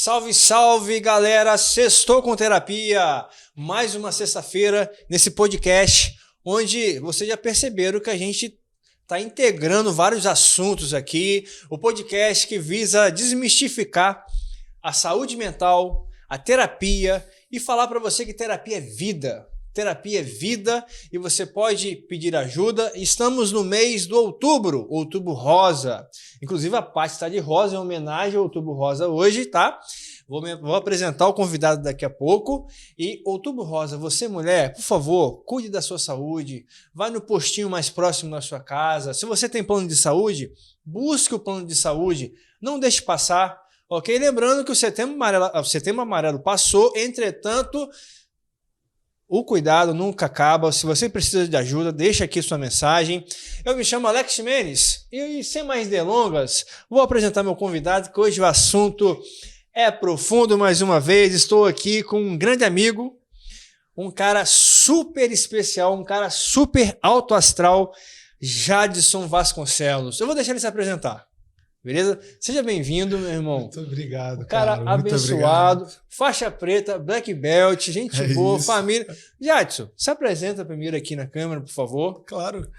Salve, salve, galera! Sextou com Terapia! Mais uma sexta-feira nesse podcast, onde vocês já perceberam que a gente está integrando vários assuntos aqui. O podcast que visa desmistificar a saúde mental, a terapia e falar para você que terapia é vida. Terapia é vida e você pode pedir ajuda. Estamos no mês do outubro rosa. Inclusive a Paty está de rosa em homenagem ao outubro rosa hoje, tá? Vou apresentar o convidado daqui a pouco. E outubro rosa, você mulher, por favor, cuide da sua saúde. Vai no postinho mais próximo da sua casa. Se você tem plano de saúde, busque o plano de saúde. Não deixe passar, ok? Lembrando que o setembro amarelo passou, entretanto... O cuidado nunca acaba. Se você precisa de ajuda, deixa aqui sua mensagem. Eu me chamo Alex Menes e sem mais delongas, vou apresentar meu convidado, que hoje o assunto é profundo mais uma vez. Estou aqui com um grande amigo, um cara super especial, um cara super alto astral, Jadson Vasconcelos. Eu vou deixar ele se apresentar. Beleza? Seja bem-vindo, meu irmão. Muito obrigado, cara. Abençoado, faixa preta, black belt, gente boa, isso. Família. Jadson, se apresenta primeiro aqui na câmera, por favor. Claro.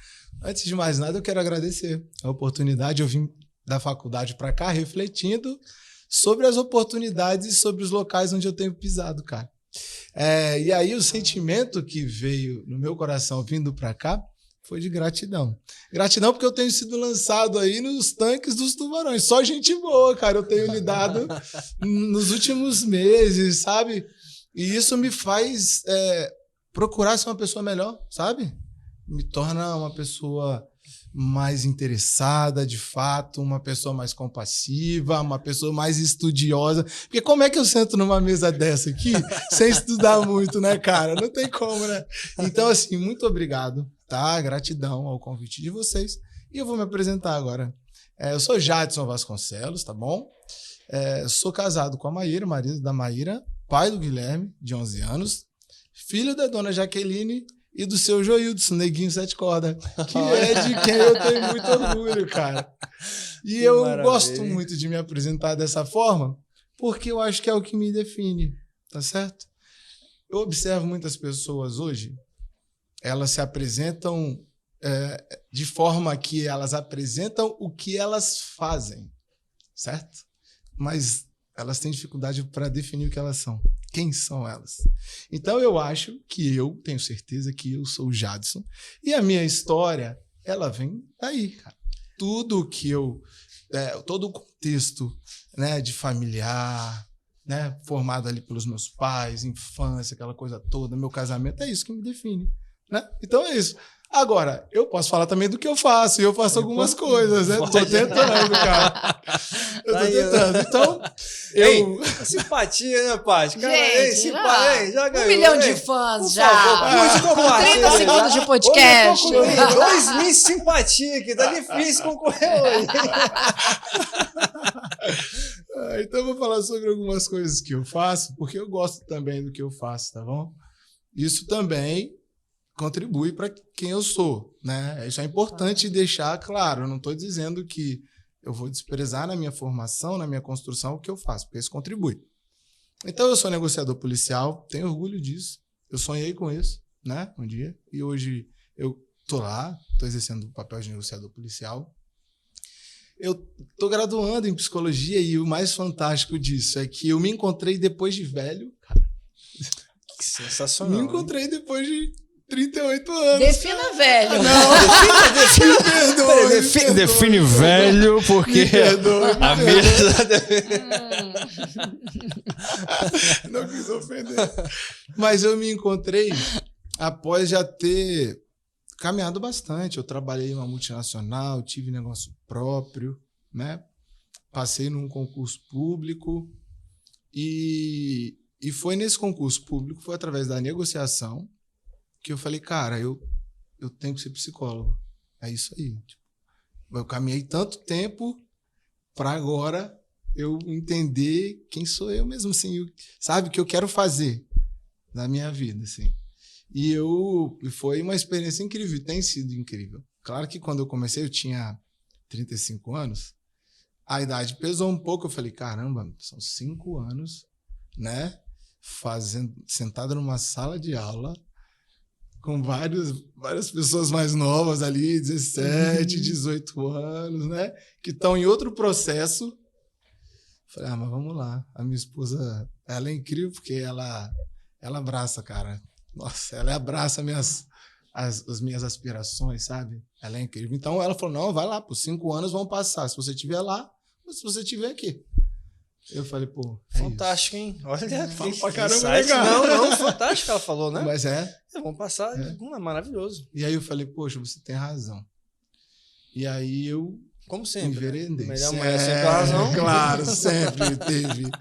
Antes de mais nada, eu quero agradecer a oportunidade. Eu vim da faculdade para cá refletindo sobre as oportunidades e sobre os locais onde eu tenho pisado, cara. E aí o sentimento que veio no meu coração vindo para cá foi de gratidão. Gratidão porque eu tenho sido lançado aí nos tanques dos tubarões. Só gente boa, cara, eu tenho lidado nos últimos meses, sabe? E isso me faz procurar ser uma pessoa melhor, sabe? Me torna uma pessoa mais interessada, de fato, uma pessoa mais compassiva, uma pessoa mais estudiosa. Porque como é que eu sento numa mesa dessa aqui sem estudar muito, né, cara? Não tem como, né? Então, assim, muito obrigado. Tá, gratidão ao convite de vocês. E eu vou me apresentar agora. Eu sou Jadson Vasconcelos, tá bom? Sou casado com a Maíra, marido da Maíra, pai do Guilherme, de 11 anos, filho da dona Jaqueline e do seu Joildson, neguinho 7 cordas, que é de quem eu tenho muito orgulho, cara. E que eu maravilha. Gosto muito de me apresentar dessa forma, porque eu acho que é o que me define, tá certo? Eu observo muitas pessoas hoje, elas se apresentam de forma que elas apresentam o que elas fazem, certo? Mas elas têm dificuldade para definir o que elas são. Quem são elas? Então eu acho que eu tenho certeza que eu sou o Jadson e a minha história, ela vem daí, cara. Tudo que todo o contexto, né, de familiar, né, formado ali pelos meus pais, infância, aquela coisa toda, meu casamento, é isso que me define. Né? Então é isso. Agora, eu posso falar também do que eu faço, e eu faço algumas coisas, né? Tô tentando, cara. Eu tô tentando. Então, simpatia, né, Paty? Gente, já ganhou. 1 milhão de fãs, por já. Favor, com 30 segundos de podcast. 2 mil simpatia aqui, tá difícil concorrer hoje. Então eu vou falar sobre algumas coisas que eu faço, porque eu gosto também do que eu faço, tá bom? Isso também contribui para quem eu sou, né? Isso é importante deixar claro. Eu não estou dizendo que eu vou desprezar na minha formação, na minha construção, o que eu faço, porque isso contribui. Então, eu sou negociador policial, tenho orgulho disso. Eu sonhei com isso, né? Um dia. E hoje eu estou lá, estou exercendo o papel de negociador policial. Eu estou graduando em psicologia e o mais fantástico disso é que eu me encontrei depois de velho, cara. Que sensacional. Me encontrei depois de 38 anos. Defina velho. Define velho, porque a mesa... Não quis ofender. Mas eu me encontrei após já ter caminhado bastante. Eu trabalhei em uma multinacional, tive negócio próprio, né? Passei num concurso público e foi nesse concurso público, foi através da negociação, que eu falei, cara, eu tenho que ser psicólogo. É isso aí. Eu caminhei tanto tempo para agora eu entender quem sou eu mesmo, assim, sabe, o que eu quero fazer na minha vida, assim. E foi uma experiência incrível, tem sido incrível. Claro que quando eu comecei, eu tinha 35 anos, a idade pesou um pouco. Eu falei, caramba, são 5 anos, né? Sentado numa sala de aula com várias pessoas mais novas ali, 17, 18 anos, né? Que estão em outro processo. Falei, mas vamos lá. A minha esposa, ela é incrível porque ela abraça, cara. Nossa, ela abraça as minhas aspirações, sabe? Ela é incrível. Então ela falou, não, vai lá, por 5 anos vão passar. Se você estiver lá, ou se você estiver aqui. Eu falei, pô, fantástico, hein? Olha, fala pra caramba, né, Não, fantástico ela falou, né? Mas vamos passar, maravilhoso. E aí eu falei, poxa, você tem razão. E aí eu como sempre, enveredei. Né? Melhor mulher sempre a razão. Claro, sempre teve.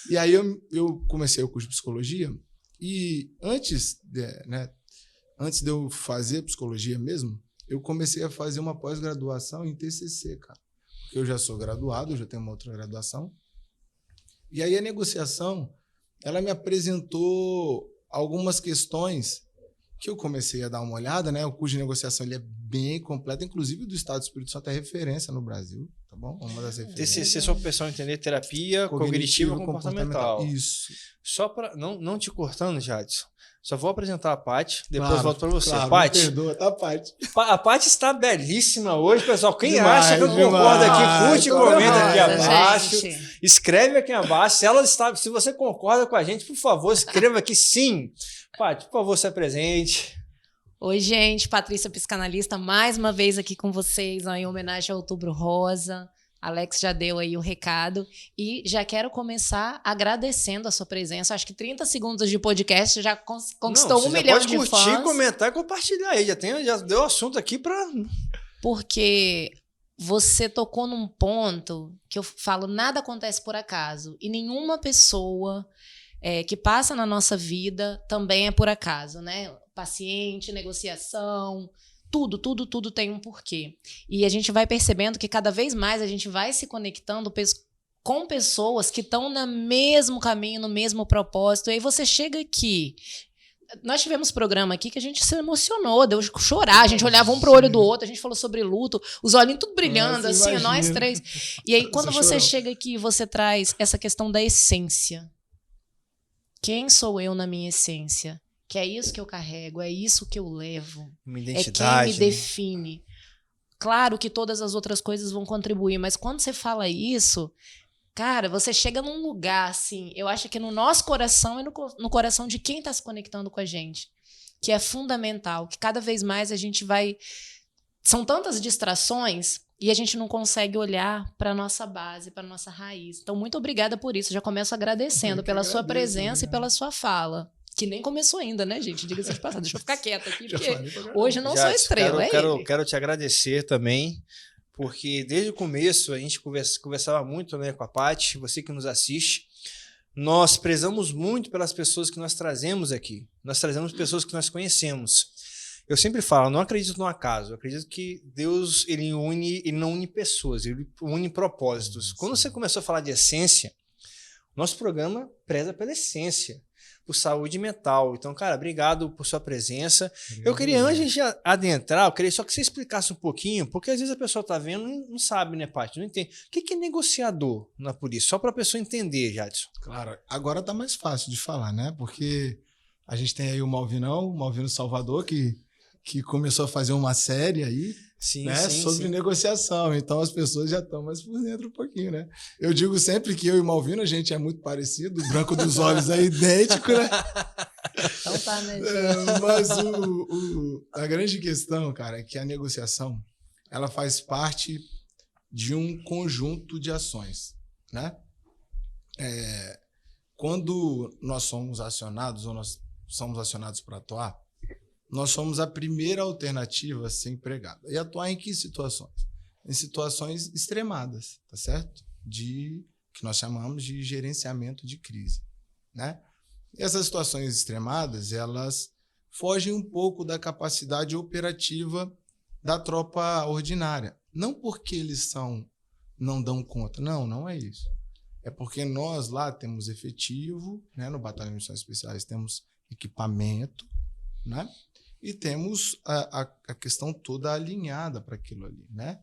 E aí eu comecei o curso de psicologia e antes de eu fazer psicologia mesmo, eu comecei a fazer uma pós-graduação em TCC, cara. Porque eu já sou graduado, eu já tenho uma outra graduação. E aí a negociação, ela me apresentou algumas questões que eu comecei a dar uma olhada, né? O curso de negociação ele é bem completo, inclusive do Estado do Espírito Santo é referência no Brasil, tá bom? Uma das referências. TCC, só para o pessoal entender, terapia cognitiva comportamental. Isso. Só para não te cortando, Jadson, só vou apresentar a Paty, depois claro, volto para você. Claro, Paty, perdoa, tá, Paty? A Paty está belíssima hoje, pessoal. Quem demais, acha que eu concordo aqui, curte e comenta aqui abaixo. Gente. Escreve aqui abaixo. Se você concorda com a gente, por favor, escreva aqui sim. Paty, por favor, se apresente. Oi, gente. Patrícia, psicanalista, mais uma vez aqui com vocês, ó, em homenagem ao Outubro Rosa. Alex já deu aí o recado. E já quero começar agradecendo a sua presença. Acho que 30 segundos de podcast já conquistou 1 milhão de fãs. Pode curtir, comentar e compartilhar aí. Já deu assunto aqui para... Porque você tocou num ponto que eu falo, nada acontece por acaso. E nenhuma pessoa que passa na nossa vida também é por acaso, né? Paciente, negociação... Tudo tem um porquê. E a gente vai percebendo que cada vez mais a gente vai se conectando com pessoas que estão no mesmo caminho, no mesmo propósito. E aí você chega aqui. Nós tivemos programa aqui que a gente se emocionou, deu chorar. A gente olhava um pro olho do outro, a gente falou sobre luto, os olhinhos tudo brilhando, assim, imagina. nós três. E aí quando você chega aqui, você traz essa questão da essência. Quem sou eu na minha essência? Que é isso que eu carrego, é isso que eu levo. Uma é identidade, quem me define. Claro que todas as outras coisas vão contribuir, mas quando você fala isso, cara, você chega num lugar, assim, eu acho que no nosso coração e no coração de quem está se conectando com a gente, que é fundamental, que cada vez mais a gente vai... São tantas distrações e a gente não consegue olhar para a nossa base, para a nossa raiz. Então, muito obrigada por isso. Já começo agradecendo pela sua presença e pela sua fala. Que nem começou ainda, né, gente? Diga-se de passagem. Deixa eu ficar quieta aqui, porque hoje eu não sou estrela. Quero te agradecer também, porque desde o começo a gente conversava muito, né, com a Paty, você que nos assiste. Nós prezamos muito pelas pessoas que nós trazemos aqui. Nós trazemos pessoas que nós conhecemos. Eu sempre falo, não acredito no acaso. Eu acredito que Deus ele não une pessoas, ele une propósitos. Quando você começou a falar de essência, nosso programa preza pela essência. Por saúde mental. Então, cara, obrigado por sua presença. Eu queria, antes de adentrar, eu queria só que você explicasse um pouquinho, porque às vezes a pessoa tá vendo e não sabe, né, Paty? Não entende. O que é negociador na polícia? Só para a pessoa entender, Jadson. Claro, agora tá mais fácil de falar, né? Porque a gente tem aí o Malvino Salvador, que começou a fazer uma série aí, sim, né, sim, sobre sim. negociação. Então as pessoas já estão mais por dentro um pouquinho, né? Eu digo sempre que eu e o Malvino, a gente é muito parecido, o branco dos olhos é idêntico, né? Então tá, né? Mas a grande questão, cara, é que a negociação, ela faz parte de um conjunto de ações, né? Quando nós somos acionados, ou nós somos acionados para atuar, nós somos a primeira alternativa a ser empregada. E atuar em que situações? Em situações extremadas, tá certo? Que nós chamamos de gerenciamento de crise, né? E essas situações extremadas, elas fogem um pouco da capacidade operativa da tropa ordinária. Não porque eles não dão conta. Não é isso. É porque nós lá temos efetivo, né? No Batalhão de Missões Especiais temos equipamento, né? E temos a questão toda alinhada para aquilo ali, né?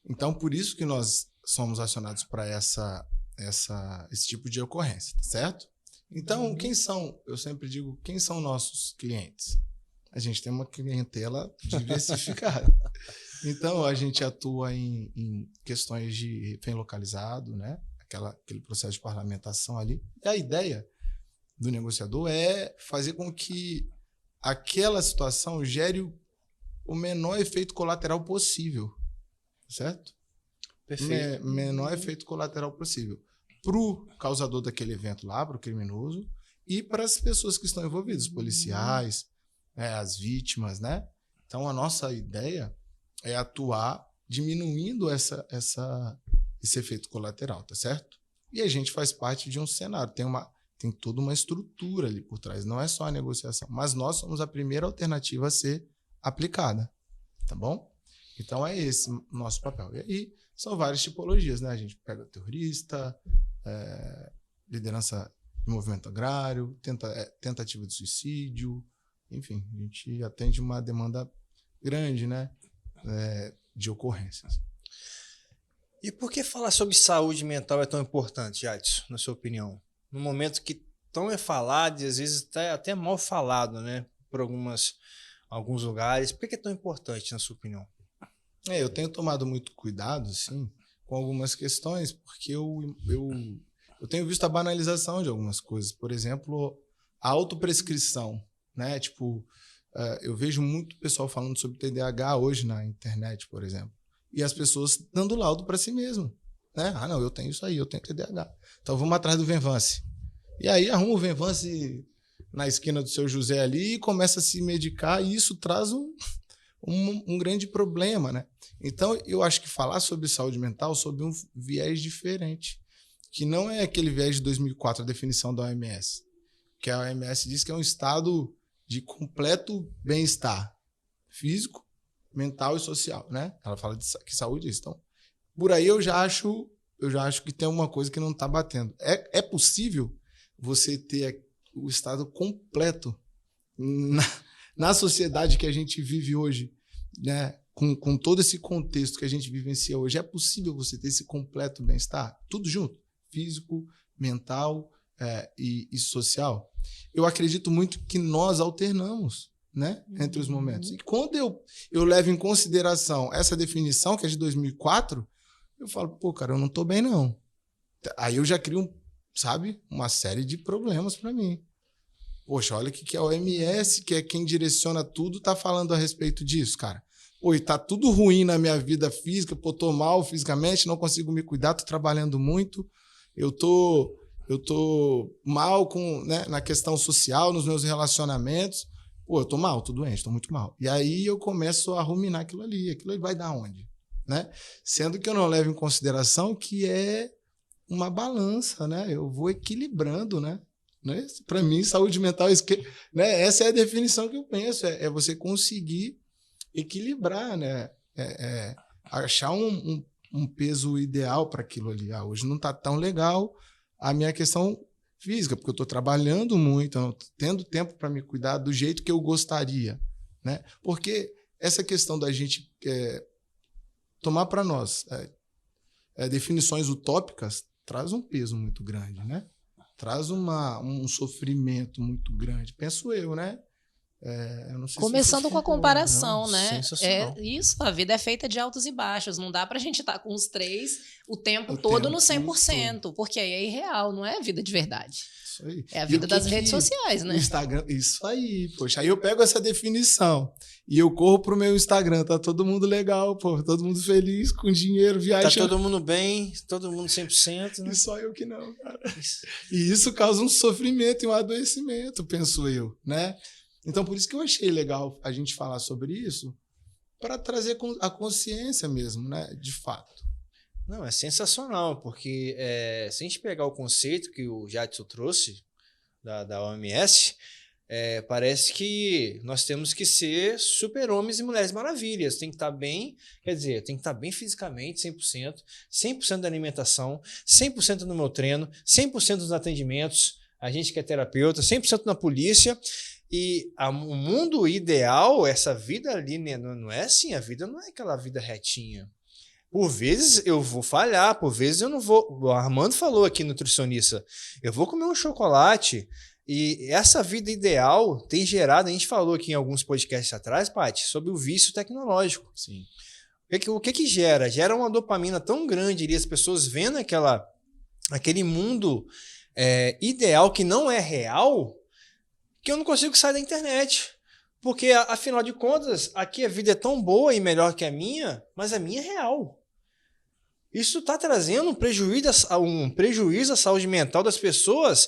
Então, por isso que nós somos acionados para esse tipo de ocorrência, tá certo? Então, eu sempre digo, quem são nossos clientes? A gente tem uma clientela diversificada. Então, a gente atua em questões de refém localizado, né? Aquele processo de parlamentação ali. E a ideia do negociador é fazer com que aquela situação gere o menor efeito colateral possível, certo? Perfeito. Menor efeito colateral possível. Para o causador daquele evento lá, para o criminoso, e para as pessoas que estão envolvidas, os policiais, as vítimas, né? Então, a nossa ideia é atuar diminuindo esse efeito colateral, tá certo? E a gente faz parte de um cenário, tem toda uma estrutura ali por trás, não é só a negociação, mas nós somos a primeira alternativa a ser aplicada, tá bom? Então, é esse o nosso papel. E aí, são várias tipologias, né? A gente pega terrorista, liderança de movimento agrário, tentativa de suicídio, enfim, a gente atende uma demanda grande, né? De ocorrências. E por que falar sobre saúde mental é tão importante, Jadson, na sua opinião? No momento que tão é falado e às vezes até mal falado, né? Por alguns lugares. Por que é tão importante, na sua opinião? Eu tenho tomado muito cuidado, sim, com algumas questões, porque eu tenho visto a banalização de algumas coisas. Por exemplo, a autoprescrição, né? Tipo, eu vejo muito pessoal falando sobre TDAH hoje na internet, por exemplo. E as pessoas dando laudo para si mesmo, né? Ah, não, eu tenho isso aí, eu tenho TDAH. Então vamos atrás do Venvance. E aí arruma o Venvance na esquina do seu José ali e começa a se medicar, e isso traz um grande problema, né? Então, eu acho que falar sobre saúde mental sob um viés diferente, que não é aquele viés de 2004, a definição da OMS, que a OMS diz que é um estado de completo bem-estar físico, mental e social, né? Ela fala que saúde é isso. Então, por aí eu já acho que tem uma coisa que não está batendo. É possível você ter o estado completo na sociedade que a gente vive hoje, né? Com todo esse contexto que a gente vivencia hoje, é possível você ter esse completo bem-estar? Tudo junto, físico, mental e social. Eu acredito muito que nós alternamos, né, entre os momentos. E quando eu levo em consideração essa definição, que é de 2004, eu falo, pô, cara, eu não tô bem, não. Aí eu já crio, uma série de problemas para mim. Poxa, olha o que a OMS, que é quem direciona tudo, tá falando a respeito disso, cara. Pô, e tá tudo ruim na minha vida física, pô, tô mal fisicamente, não consigo me cuidar, tô trabalhando muito, eu tô mal na questão social, nos meus relacionamentos. Pô, eu tô mal, tô doente, tô muito mal. E aí eu começo a ruminar aquilo ali vai dar onde? Né? Sendo que eu não levo em consideração que é uma balança, né? Eu vou equilibrando, né? Para mim, saúde mental, né? Essa é a definição que eu penso, é você conseguir equilibrar, né? Achar um peso ideal para aquilo ali. Hoje não está tão legal a minha questão física, porque eu estou trabalhando muito, eu não tô tendo tempo para me cuidar do jeito que eu gostaria, né? Porque essa questão da gente tomar para nós definições utópicas traz um peso muito grande, né? Traz um sofrimento muito grande, penso eu, né? Eu não sei Começando com a comparação, não, né? sensacional. A vida é feita de altos e baixos. Não dá pra gente estar com os três o tempo todo no 100%, porque aí é irreal, não é a vida de verdade. Isso aí. É a vida das redes sociais, né? Instagram, isso aí, poxa. Aí eu pego essa definição e eu corro pro meu Instagram, tá todo mundo legal, pô, todo mundo feliz, com dinheiro, viajando. Tá todo mundo bem, todo mundo 100%, né? E só eu que não, cara. E isso causa um sofrimento e um adoecimento, penso eu, né? Então, por isso que eu achei legal a gente falar sobre isso, para trazer a consciência mesmo, né? De fato. Não, é sensacional, porque se a gente pegar o conceito que o Jadson trouxe da OMS, parece que nós temos que ser super-homens e mulheres maravilhas. Tem que estar bem, quer dizer, tem que estar bem fisicamente, 100% da alimentação, 100% no meu treino, 100% dos atendimentos, a gente que é terapeuta, 100% na polícia. E o mundo ideal, essa vida ali, né, não é assim, a vida não é aquela vida retinha. Por vezes eu vou falhar, por vezes eu não vou. O Armando falou aqui, nutricionista, eu vou comer um chocolate. E essa vida ideal tem gerado, a gente falou aqui em alguns podcasts atrás, Paty, sobre o vício tecnológico. Sim. O que gera? Gera uma dopamina tão grande, e as pessoas vendo aquele mundo ideal que não é real, que eu não consigo sair da internet. Porque, afinal de contas, aqui a vida é tão boa e melhor que a minha, mas a minha é real. Isso está trazendo um prejuízo à saúde mental das pessoas.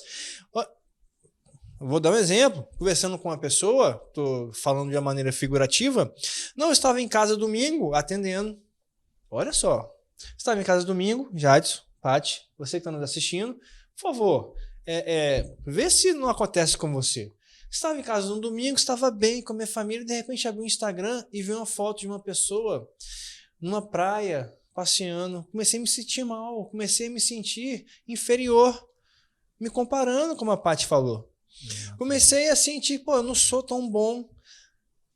Vou dar um exemplo. Conversando com uma pessoa, estou falando de uma maneira figurativa, não estava em casa domingo atendendo. Olha só. Estava em casa domingo, Jadson, Paty, você que está nos assistindo, por favor, vê se não acontece com você. Estava em casa no domingo, estava bem com a minha família, de repente abri o Instagram e vi uma foto de uma pessoa numa praia, passeando. Comecei a me sentir mal, comecei a me sentir inferior, me comparando, como a Paty falou. Comecei a sentir, pô, eu não sou tão bom.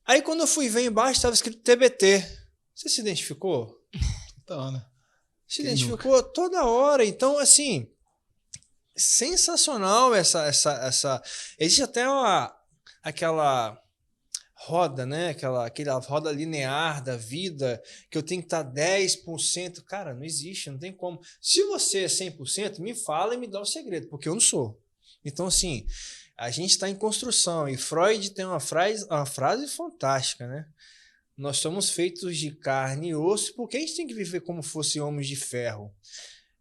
Aí quando eu fui ver embaixo, estava escrito TBT. Você se identificou? Então, né? Se identificou toda hora. Então, assim, sensacional essa. Existe até aquela roda, né? Aquela roda linear da vida, que eu tenho que estar 10%. Cara, não existe, não tem como. Se você é 100%, me fala e me dá o segredo, porque eu não sou. Então, assim, a gente está em construção. E Freud tem uma frase fantástica, né? Nós somos feitos de carne e osso, porque a gente tem que viver como fosse homens de ferro.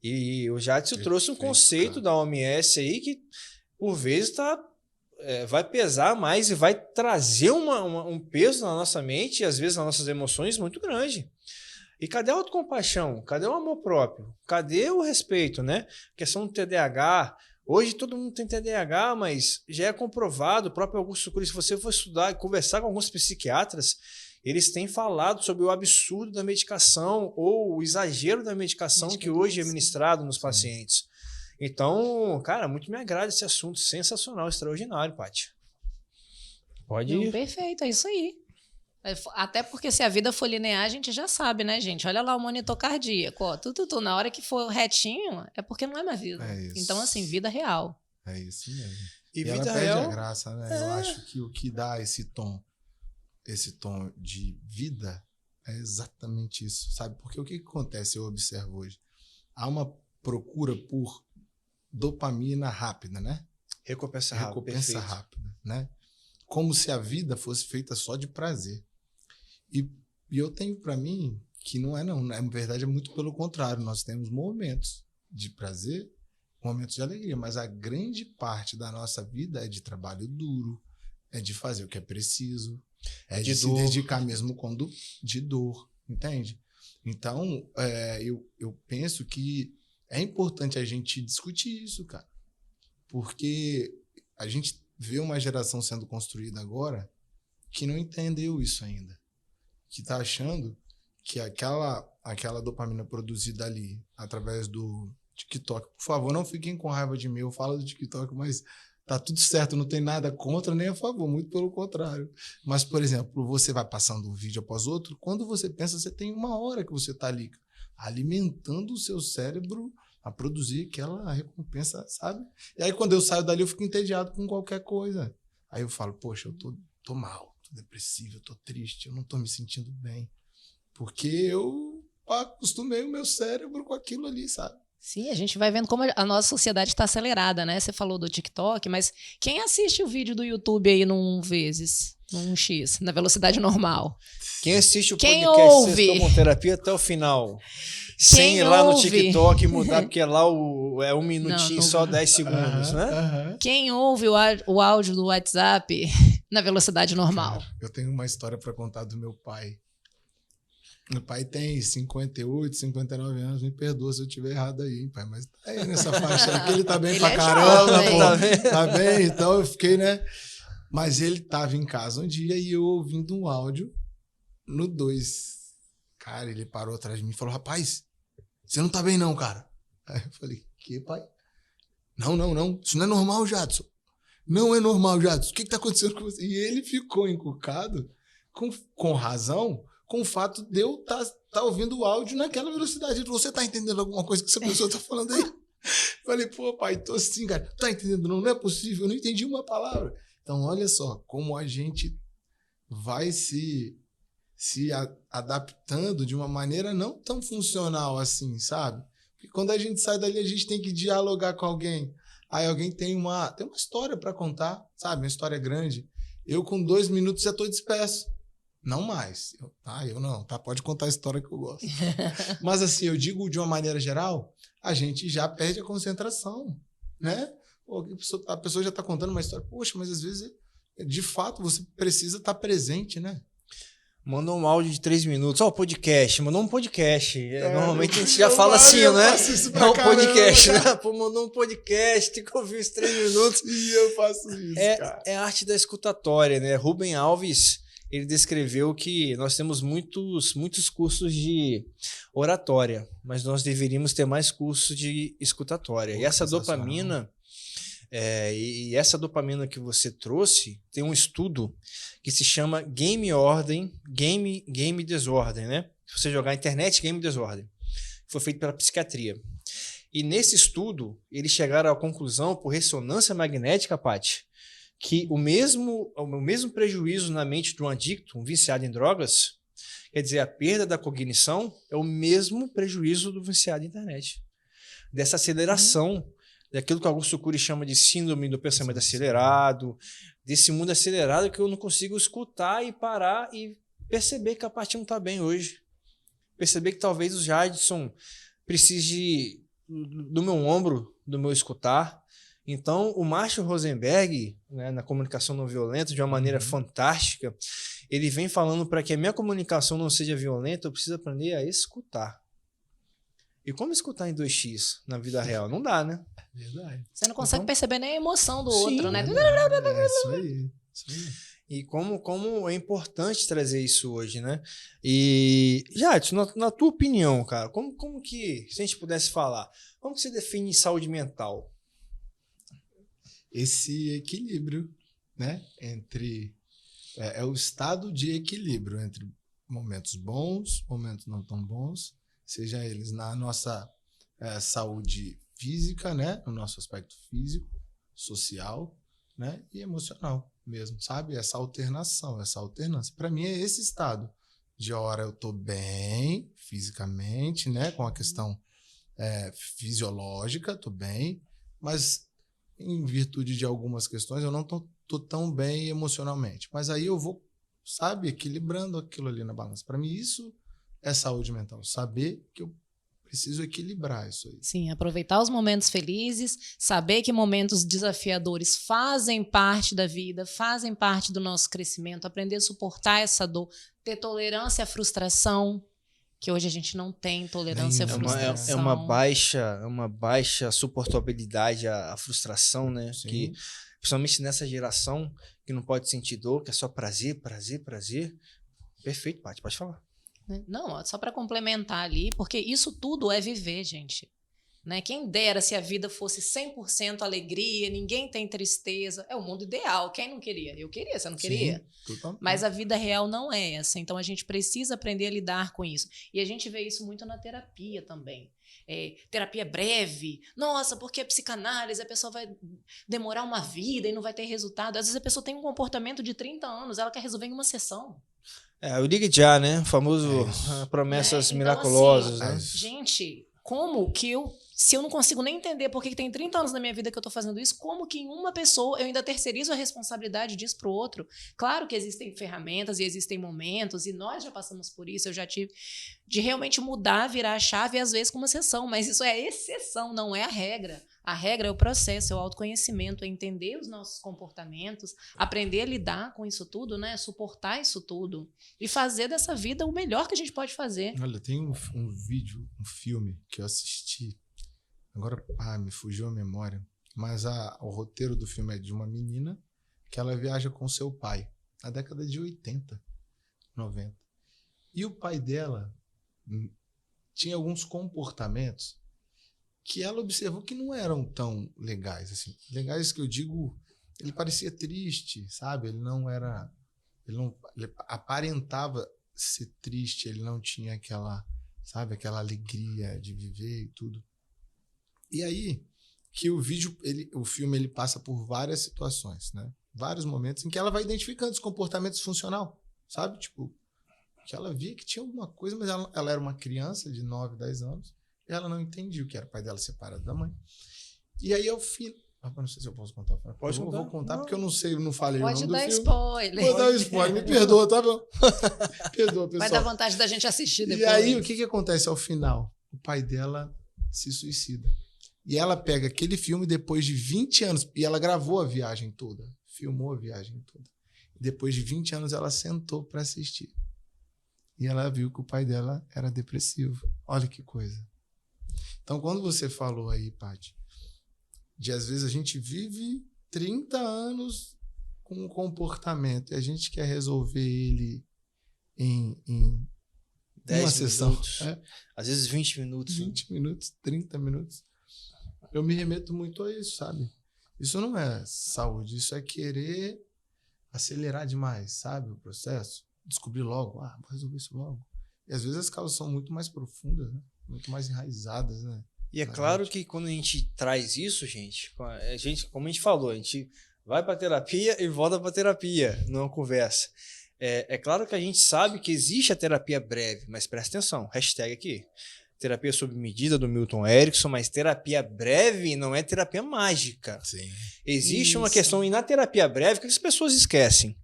E o Jadson trouxe um conceito da OMS aí que, por vezes, vai pesar mais e vai trazer um peso na nossa mente e, às vezes, nas nossas emoções muito grande. E cadê a autocompaixão? Cadê o amor próprio? Cadê o respeito, né? A questão do TDAH. Hoje todo mundo tem TDAH, mas já é comprovado. O próprio Augusto Cury, se você for estudar e conversar com alguns psiquiatras, eles têm falado sobre o absurdo da medicação ou o exagero da medicação que hoje é ministrado nos pacientes. Então, cara, muito me agrada esse assunto. Sensacional, extraordinário, Paty. Pode ir. Perfeito, é isso aí. Até porque se a vida for linear, a gente já sabe, né, gente? Olha lá o monitor cardíaco. Ó, na hora que for retinho, é porque não é mais vida. É isso. Então, assim, vida real. É isso mesmo. E vida vida perde real, a graça, né? Eu acho que o que dá esse tom de vida é exatamente isso, sabe? Porque o que acontece, eu observo hoje? Há uma procura por dopamina rápida, né? Recompensa rápida, né? Como se a vida fosse feita só de prazer. E eu tenho para mim que não é não. Na verdade, é muito pelo contrário. Nós temos momentos de prazer, momentos de alegria, mas a grande parte da nossa vida é de trabalho duro, é de fazer o que é preciso, é de se dedicar mesmo quando de dor, entende? Então, eu penso que é importante a gente discutir isso, cara. Porque a gente vê uma geração sendo construída agora que não entendeu isso ainda. Que está achando que aquela dopamina produzida ali através do TikTok. Por favor, não fiquem com raiva de mim. Eu falo do TikTok, mas tá tudo certo. Não tem nada contra nem a favor. Muito pelo contrário. Mas, por exemplo, você vai passando um vídeo após outro. Quando você pensa, você tem uma hora que você está ali alimentando o seu cérebro a produzir aquela recompensa, sabe? E aí, quando eu saio dali, eu fico entediado com qualquer coisa. Aí eu falo, poxa, eu tô mal, tô depressivo, eu tô triste, eu não tô me sentindo bem. Porque eu acostumei o meu cérebro com aquilo ali, sabe? Sim, a gente vai vendo como a nossa sociedade está acelerada, né? Você falou do TikTok, mas quem assiste o vídeo do YouTube aí num X, na velocidade normal? Quem assiste o Quem podcast ouve? Sextou com Terapia até o final? Sem ir lá no TikTok e mudar, porque lá é um minutinho, só 10 segundos, né? Quem ouve o áudio do WhatsApp na velocidade normal? Cara, eu tenho uma história para contar do meu pai. Meu pai tem 58, 59 anos. Me perdoa se eu estiver errado aí, hein, pai? Mas tá aí nessa faixa aí, que ele tá bem pra caramba, jovem. pô. Tá bem? Então eu fiquei, né? Mas ele tava em casa um dia e eu ouvindo um áudio no 2. Cara, ele parou atrás de mim e falou, rapaz, você não tá bem não, cara. Aí eu falei, que, pai? Não. Isso não é normal, Jadson. Não é normal, Jadson. O que tá acontecendo com você? E ele ficou encucado, com razão, com o fato de eu tá ouvindo o áudio naquela velocidade. Ele falou, você tá entendendo alguma coisa que essa pessoa tá falando aí? Falei, pô, pai, tô assim, cara. Tá entendendo? Não é possível, eu não entendi uma palavra. Então, olha só, como a gente vai se adaptando de uma maneira não tão funcional assim, sabe? Porque quando a gente sai dali, a gente tem que dialogar com alguém. Aí alguém tem uma história para contar, sabe? Uma história grande. Eu, com 2 minutos, já estou disperso. Não mais. Eu não. Tá? Pode contar a história que eu gosto. Mas, assim, eu digo de uma maneira geral, a gente já perde a concentração, né? Pô, a pessoa já está contando uma história. Poxa, mas às vezes, de fato, você precisa estar presente, né? Mandou um áudio de 3 minutos. Ó, podcast. Mandou um podcast. Normalmente a gente já fala assim, né? É um podcast, né? Pô, mandou um podcast, tem que ouvir os 3 minutos. E eu faço isso, cara. É a arte da escutatória, né? Rubem Alves, ele descreveu que nós temos muitos cursos de oratória, mas nós deveríamos ter mais cursos de escutatória. E essa dopamina... e essa dopamina que você trouxe, tem um estudo que se chama Game Desordem, né? Se você jogar na internet, Game Desordem. Foi feito pela psiquiatria. E nesse estudo, eles chegaram à conclusão, por ressonância magnética, Paty, que o mesmo prejuízo na mente de um adicto, um viciado em drogas, quer dizer, a perda da cognição, é o mesmo prejuízo do viciado em internet. Dessa aceleração, daquilo que Augusto Cury chama de síndrome do pensamento acelerado, desse mundo acelerado que eu não consigo escutar e parar e perceber que a Paty não está bem hoje. Perceber que talvez o Jadson precise do meu ombro, do meu escutar. Então, o Marshall Rosenberg, né, na comunicação não violenta, de uma maneira fantástica, ele vem falando para que a minha comunicação não seja violenta, eu preciso aprender a escutar. E como escutar em 2x na vida real? Não dá, né? Verdade. Você não consegue perceber nem a emoção do Sim, outro, né? É isso aí. E como é importante trazer isso hoje, né? E, Jadson, na tua opinião, cara, como que, se a gente pudesse falar, como que você define saúde mental? Esse equilíbrio, né? É o estado de equilíbrio entre momentos bons, momentos não tão bons, seja eles na nossa saúde física, né? No nosso aspecto físico, social, né? E emocional mesmo, sabe? Essa alternação, essa alternância. Para mim é esse estado de hora eu tô bem fisicamente, né? Com a questão fisiológica, tô bem, mas em virtude de algumas questões eu não tô tão bem emocionalmente. Mas aí eu vou, sabe, equilibrando aquilo ali na balança. Para mim isso é saúde mental, saber que eu preciso equilibrar isso aí. Sim, aproveitar os momentos felizes, saber que momentos desafiadores fazem parte da vida, fazem parte do nosso crescimento, aprender a suportar essa dor, ter tolerância à frustração, que hoje a gente não tem tolerância à frustração. É uma baixa suportabilidade à frustração, né? Sim. Que, principalmente nessa geração que não pode sentir dor, que é só prazer. Perfeito, Paty, pode falar. Não, só para complementar ali, porque isso tudo é viver, gente. Né? Quem dera se a vida fosse 100% alegria, ninguém tem tristeza. É o mundo ideal. Quem não queria? Eu queria, você não queria? Sim, totalmente. Mas a vida real não é essa. Então a gente precisa aprender a lidar com isso. E a gente vê isso muito na terapia também. Terapia breve. Nossa, porque a psicanálise, a pessoa vai demorar uma vida e não vai ter resultado. Às vezes a pessoa tem um comportamento de 30 anos, ela quer resolver em uma sessão. O ligue já, né? O famoso promessas então, miraculosas, assim, né? Gente, como que se eu não consigo nem entender por que tem 30 anos na minha vida que eu tô fazendo isso, como que em uma pessoa eu ainda terceirizo a responsabilidade disso pro outro? Claro que existem ferramentas e existem momentos, e nós já passamos por isso, eu já tive, de realmente mudar, virar a chave, às vezes com uma exceção, mas isso é a exceção, não é a regra. A regra é o processo, é o autoconhecimento, é entender os nossos comportamentos, aprender a lidar com isso tudo, né? Suportar isso tudo e fazer dessa vida o melhor que a gente pode fazer. Olha, tem um vídeo, um filme que eu assisti, agora me fugiu a memória, mas o roteiro do filme é de uma menina que ela viaja com seu pai, na década de 80, 90. E o pai dela tinha alguns comportamentos que ela observou que não eram tão legais, assim. Legais que eu digo, ele parecia triste, sabe? Ele aparentava ser triste, ele não tinha aquela, sabe, aquela alegria de viver e tudo. E aí, que o filme ele passa por várias situações, né? Vários momentos em que ela vai identificando os comportamentos funcional, sabe? Tipo, que ela via que tinha alguma coisa, mas ela era uma criança de 9, 10 anos e ela não entendia o que era o pai dela separado da mãe. E aí, ao fim... não sei se eu posso contar. Pode contar. Vou contar porque eu não sei, eu não falei o nome do filme. Pode dar spoiler. Vou dar um spoiler, me perdoa, tá bom? Perdoa, pessoal. Vai dar vontade da gente assistir depois. E aí, o que acontece ao final? O pai dela se suicida. E ela pega aquele filme depois de 20 anos, e ela gravou a viagem toda, filmou a viagem toda. E depois de 20 anos, ela sentou para assistir. E ela viu que o pai dela era depressivo. Olha que coisa. Então, quando você falou aí, Paty, de às vezes a gente vive 30 anos com um comportamento e a gente quer resolver ele em 10 uma sessão. minutos. Às vezes 20 minutos. 20 minutos, 30 minutos. Eu me remeto muito a isso, sabe? Isso não é saúde, isso é querer acelerar demais, sabe? O processo. Descobrir logo, vou resolver isso logo. E às vezes as causas são muito mais profundas, né? Muito mais enraizadas, né? E é claro que quando a gente traz isso, gente, como a gente falou, a gente vai para terapia e volta para terapia, não é uma conversa. É claro que a gente sabe que existe a terapia breve, mas presta atenção, hashtag aqui, terapia sob medida do Milton Erickson, mas terapia breve não é terapia mágica. Sim. Existe uma questão, e na terapia breve, o que as pessoas esquecem?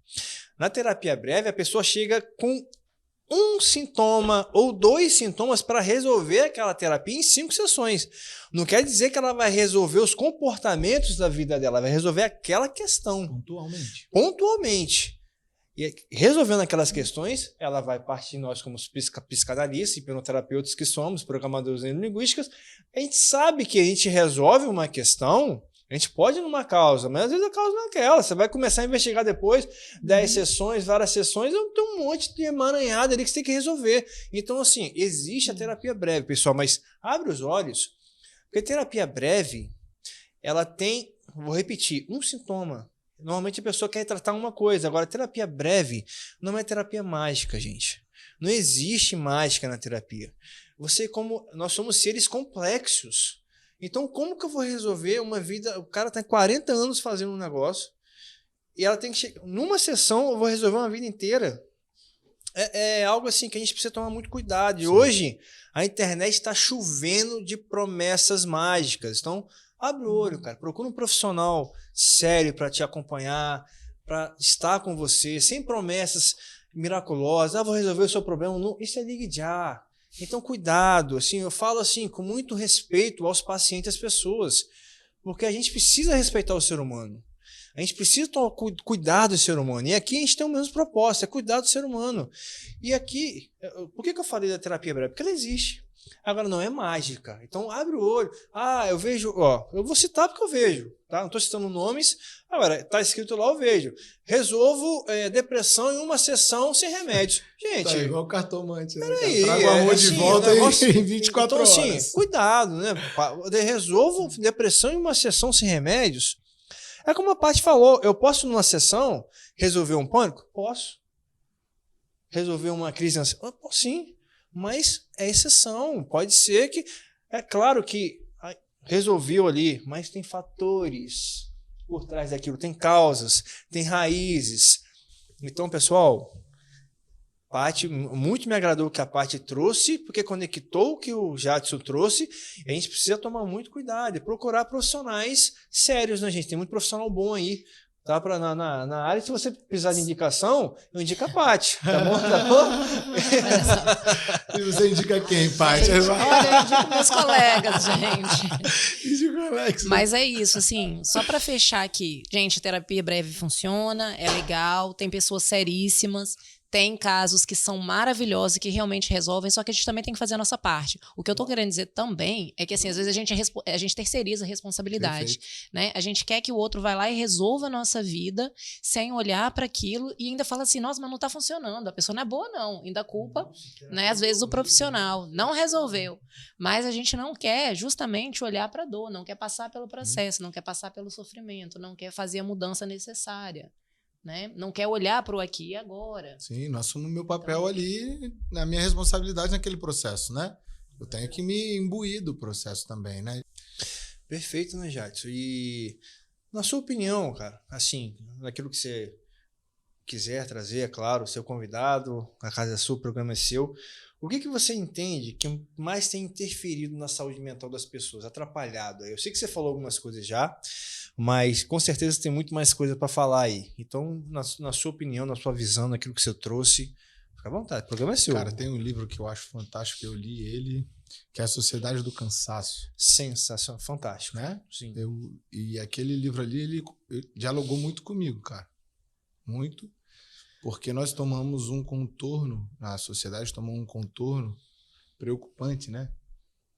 Na terapia breve, a pessoa chega com um sintoma ou 2 sintomas para resolver aquela terapia em 5 sessões. Não quer dizer que ela vai resolver os comportamentos da vida dela, vai resolver aquela questão. Pontualmente. E resolvendo aquelas questões, ela vai partir, nós como psicanalistas, hipnoterapeutas que somos, programadores neurolinguísticos, a gente sabe que a gente resolve uma questão, a gente pode ir numa causa, mas às vezes a causa não é aquela. Você vai começar a investigar depois, 10 sessões, várias sessões, tem um monte de emaranhada ali que você tem que resolver. Então, assim, existe a terapia breve, pessoal, mas abre os olhos, porque terapia breve, ela tem, vou repetir, um sintoma. Normalmente a pessoa quer tratar uma coisa. Agora, terapia breve não é terapia mágica, gente. Não existe mágica na terapia. Nós somos seres complexos. Então, como que eu vou resolver uma vida... O cara está 40 anos fazendo um negócio e ela tem que chegar... Numa sessão, eu vou resolver uma vida inteira. É algo assim que a gente precisa tomar muito cuidado. E hoje, a internet está chovendo de promessas mágicas. Então, abre o olho, cara. Procura um profissional sério para te acompanhar, para estar com você, sem promessas miraculosas. Vou resolver o seu problema. Não, isso é ligue já. Então, cuidado. Assim, eu falo assim, com muito respeito aos pacientes e às pessoas, porque a gente precisa respeitar o ser humano. A gente precisa cuidar do ser humano. E aqui a gente tem o mesmo propósito, é cuidar do ser humano. E aqui, por que eu falei da terapia breve? Porque ela existe. Agora, não é mágica. Então, abre o olho. Eu vejo, eu vou citar porque eu vejo, tá? Não estou citando nomes. Agora, está escrito lá, eu vejo. Resolvo depressão em uma sessão sem remédios. Gente... Tá igual cartomante, né? Peraí, traga o amor de volta em 24 horas. Então, assim, cuidado, né? Resolvo depressão em uma sessão sem remédios. É como a Paty falou, eu posso numa sessão resolver um pânico? Posso. Resolver uma crise de ansiedade? Sim. Mas é exceção. Pode ser que... É claro que resolveu ali, mas tem fatores por trás daquilo. Tem causas, tem raízes. Então, pessoal, Paty, muito me agradou o que a Paty trouxe, porque conectou o que o Jadson trouxe. E a gente precisa tomar muito cuidado e procurar profissionais sérios, né, gente? Tem muito profissional bom aí. Tá na área, se você precisar de indicação, eu indico a Paty, tá bom? Tá bom? E você indica quem, Paty? Olha, eu indico meus colegas, gente. Indico o Alex. Mas é isso, assim, só pra fechar aqui. Gente, terapia breve funciona, é legal, tem pessoas seríssimas, tem casos que são maravilhosos e que realmente resolvem, só que a gente também tem que fazer a nossa parte. O que eu tô querendo dizer também é que, assim, às vezes a gente terceiriza a responsabilidade, né? A gente quer que o outro vá lá e resolva a nossa vida sem olhar para aquilo e ainda fala assim, nossa, mas não tá funcionando, a pessoa não é boa não, ainda culpa, né? Às vezes o profissional não resolveu, mas a gente não quer justamente olhar para a dor, não quer passar pelo processo, não quer passar pelo sofrimento, não quer fazer a mudança necessária. né? Não quer olhar para o aqui e agora. Sim, nós somos no meu papel ali, na minha responsabilidade naquele processo, né? Eu tenho que me imbuir do processo também, né? Perfeito, né, Jadson? E na sua opinião, cara, assim, naquilo que você quiser trazer, é claro, seu convidado, a casa é sua, o programa é seu. O que você entende que mais tem interferido na saúde mental das pessoas, atrapalhado? Eu sei que você falou algumas coisas já, mas com certeza tem muito mais coisa para falar aí. Então, na sua opinião, na sua visão, naquilo que você trouxe, fica à vontade, o programa é seu. Cara, tem um livro que eu acho fantástico, eu li ele, que é A Sociedade do Cansaço. Sensacional, fantástico. Né? Sim. E aquele livro ali, ele dialogou muito comigo, cara. Muito. Porque nós tomamos um contorno, a sociedade tomou um contorno preocupante, né?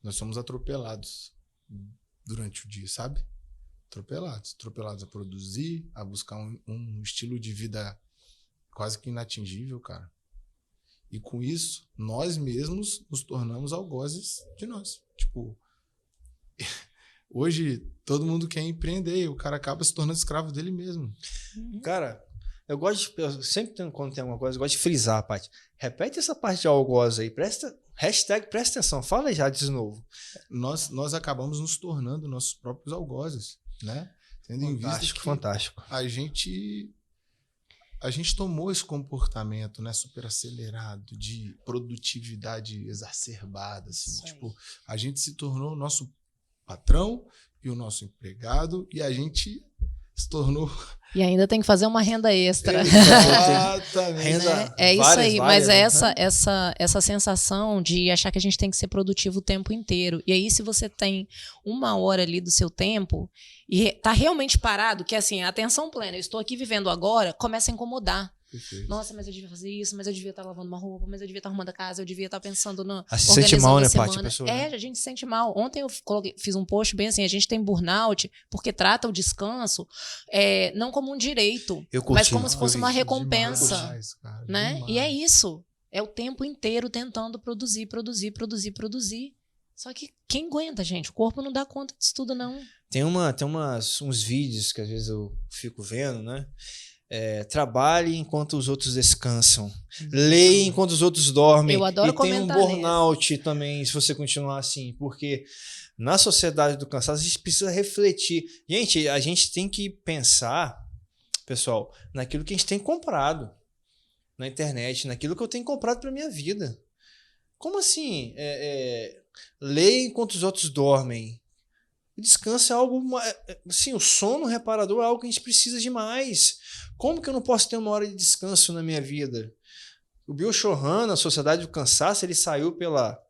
Nós somos atropelados durante o dia, sabe? Atropelados a produzir, a buscar um estilo de vida quase que inatingível, cara. E com isso, nós mesmos nos tornamos algozes de nós. Tipo, hoje todo mundo quer empreender e o cara acaba se tornando escravo dele mesmo. Cara, eu sempre quando tem alguma coisa, eu gosto de frisar, Paty. Repete essa parte de algoz aí, presta atenção, fala já de novo. Nós acabamos nos tornando nossos próprios algozes, né? Tendo em vista que fantástico. A gente tomou esse comportamento, né, super acelerado, de produtividade exacerbada, assim, tipo, a gente se tornou o nosso patrão e o nosso empregado e a gente se tornou... E ainda tem que fazer uma renda extra. Exatamente. Né? É isso aí, mas é essa sensação de achar que a gente tem que ser produtivo o tempo inteiro. E aí, se você tem 1 hora ali do seu tempo e tá realmente parado, que assim, a atenção plena, eu estou aqui vivendo agora, começa a incomodar. Perfeito. Nossa, mas eu devia fazer isso, mas eu devia estar lavando uma roupa, mas eu devia estar arrumando a casa, eu devia estar pensando no se sente mal, né, Paty, a pessoa? A gente se sente mal. Ontem eu fiz um post bem assim, a gente tem burnout porque trata o descanso não como um direito, mas como se fosse uma recompensa. Demais, cara, né? demais. E é isso. É o tempo inteiro tentando produzir. Só que quem aguenta, gente? O corpo não dá conta disso tudo, não. Tem uns vídeos que às vezes eu fico vendo, né? Trabalhe enquanto os outros descansam. Leia enquanto os outros dormem. Eu adoro E comentar tem um burnout também, se você continuar assim. Porque na sociedade do cansaço, a gente precisa refletir. Gente, a gente tem que pensar, pessoal, naquilo que a gente tem comprado na internet, naquilo que eu tenho comprado para minha vida. Como assim? Leia enquanto os outros dormem. O descanso é algo... Assim, o sono reparador é algo que a gente precisa demais. Como que eu não posso ter 1 hora de descanso na minha vida? O Byung-Chul Han, na Sociedade do Cansaço, ele saiu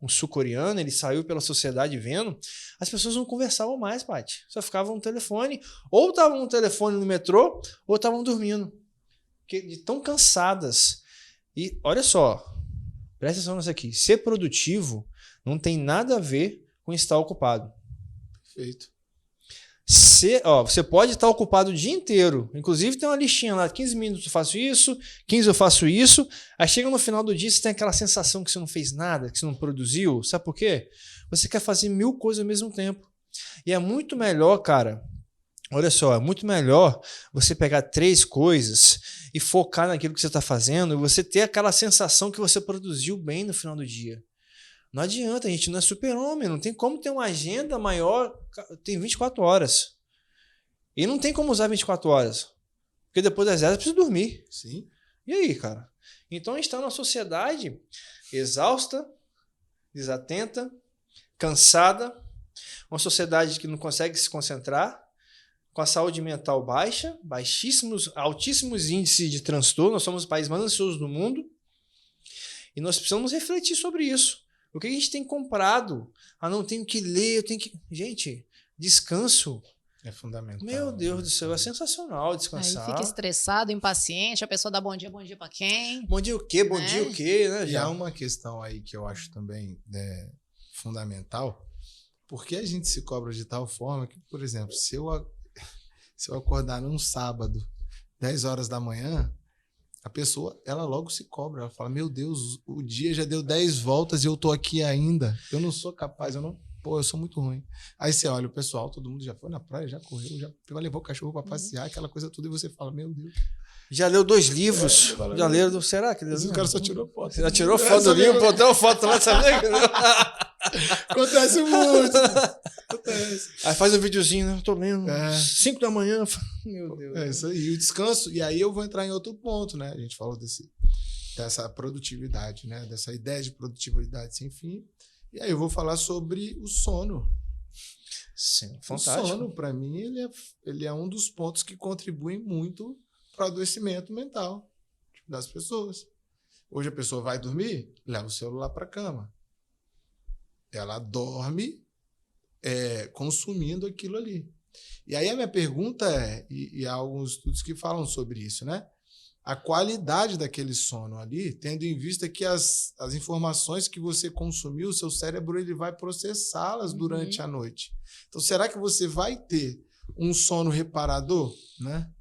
um sul-coreano, ele saiu pela sociedade vendo, as pessoas não conversavam mais, Paty. Só ficavam no telefone, ou estavam no telefone no metrô, ou estavam dormindo. De tão cansadas. E olha só, presta atenção nisso aqui. Ser produtivo não tem nada a ver com estar ocupado. Perfeito. Você pode estar ocupado o dia inteiro. Inclusive tem uma listinha lá, 15 minutos eu faço isso, 15 eu faço isso. Aí chega no final do dia, você tem aquela sensação que você não fez nada, que você não produziu. Sabe por quê? Você quer fazer 1000 coisas ao mesmo tempo. E é muito melhor, cara, olha só, é muito melhor você pegar 3 coisas e focar naquilo que você está fazendo e você ter aquela sensação que você produziu bem no final do dia. Não adianta, a gente não é super-homem, não tem como ter uma agenda maior, tem 24 horas. E não tem como usar 24 horas. Porque depois das 10 eu preciso dormir. Sim. E aí, cara? Então a gente está numa sociedade exausta, desatenta, cansada, uma sociedade que não consegue se concentrar, com a saúde mental baixa, altíssimos índices de transtorno, nós somos o país mais ansioso do mundo, e nós precisamos refletir sobre isso. O que a gente tem comprado? Não tenho que ler, eu tenho que... Gente, descanso. É fundamental. Meu Deus do céu, é sensacional descansar. Aí fica estressado, impaciente, a pessoa dá bom dia pra quem? Bom dia o quê? Bom dia o quê? Né, e há uma questão aí que eu acho também fundamental. Por que a gente se cobra de tal forma que, por exemplo, se eu acordar num sábado, 10 horas da manhã, a pessoa, ela logo se cobra. Ela fala, meu Deus, o dia já deu 10 voltas e eu tô aqui ainda. Eu não sou capaz, eu sou muito ruim. Aí você olha o pessoal, todo mundo já foi na praia, já correu, já levou o cachorro para passear, aquela coisa toda, e você fala, meu Deus. Já leu 2 livros. Já leu, será que leu? O cara só tirou foto. Você já tirou foto do livro, botou uma foto lá, sabe? Acontece muito. Acontece. Aí faz um videozinho, né? Eu tô lendo. 5 da manhã. Meu Deus. É isso aí. O descanso. E aí eu vou entrar em outro ponto, né? A gente falou dessa produtividade, né? Dessa ideia de produtividade sem fim. E aí eu vou falar sobre o sono. Sim, fantástico. O sono, para mim, ele é um dos pontos que contribuem muito para o adoecimento mental das pessoas. Hoje a pessoa vai dormir, leva o celular para a cama. Ela dorme consumindo aquilo ali. E aí a minha pergunta e há alguns estudos que falam sobre isso, né? A qualidade daquele sono ali, tendo em vista que as informações que você consumiu, o seu cérebro ele vai processá-las durante a noite. Então, será que você vai ter um sono reparador, né?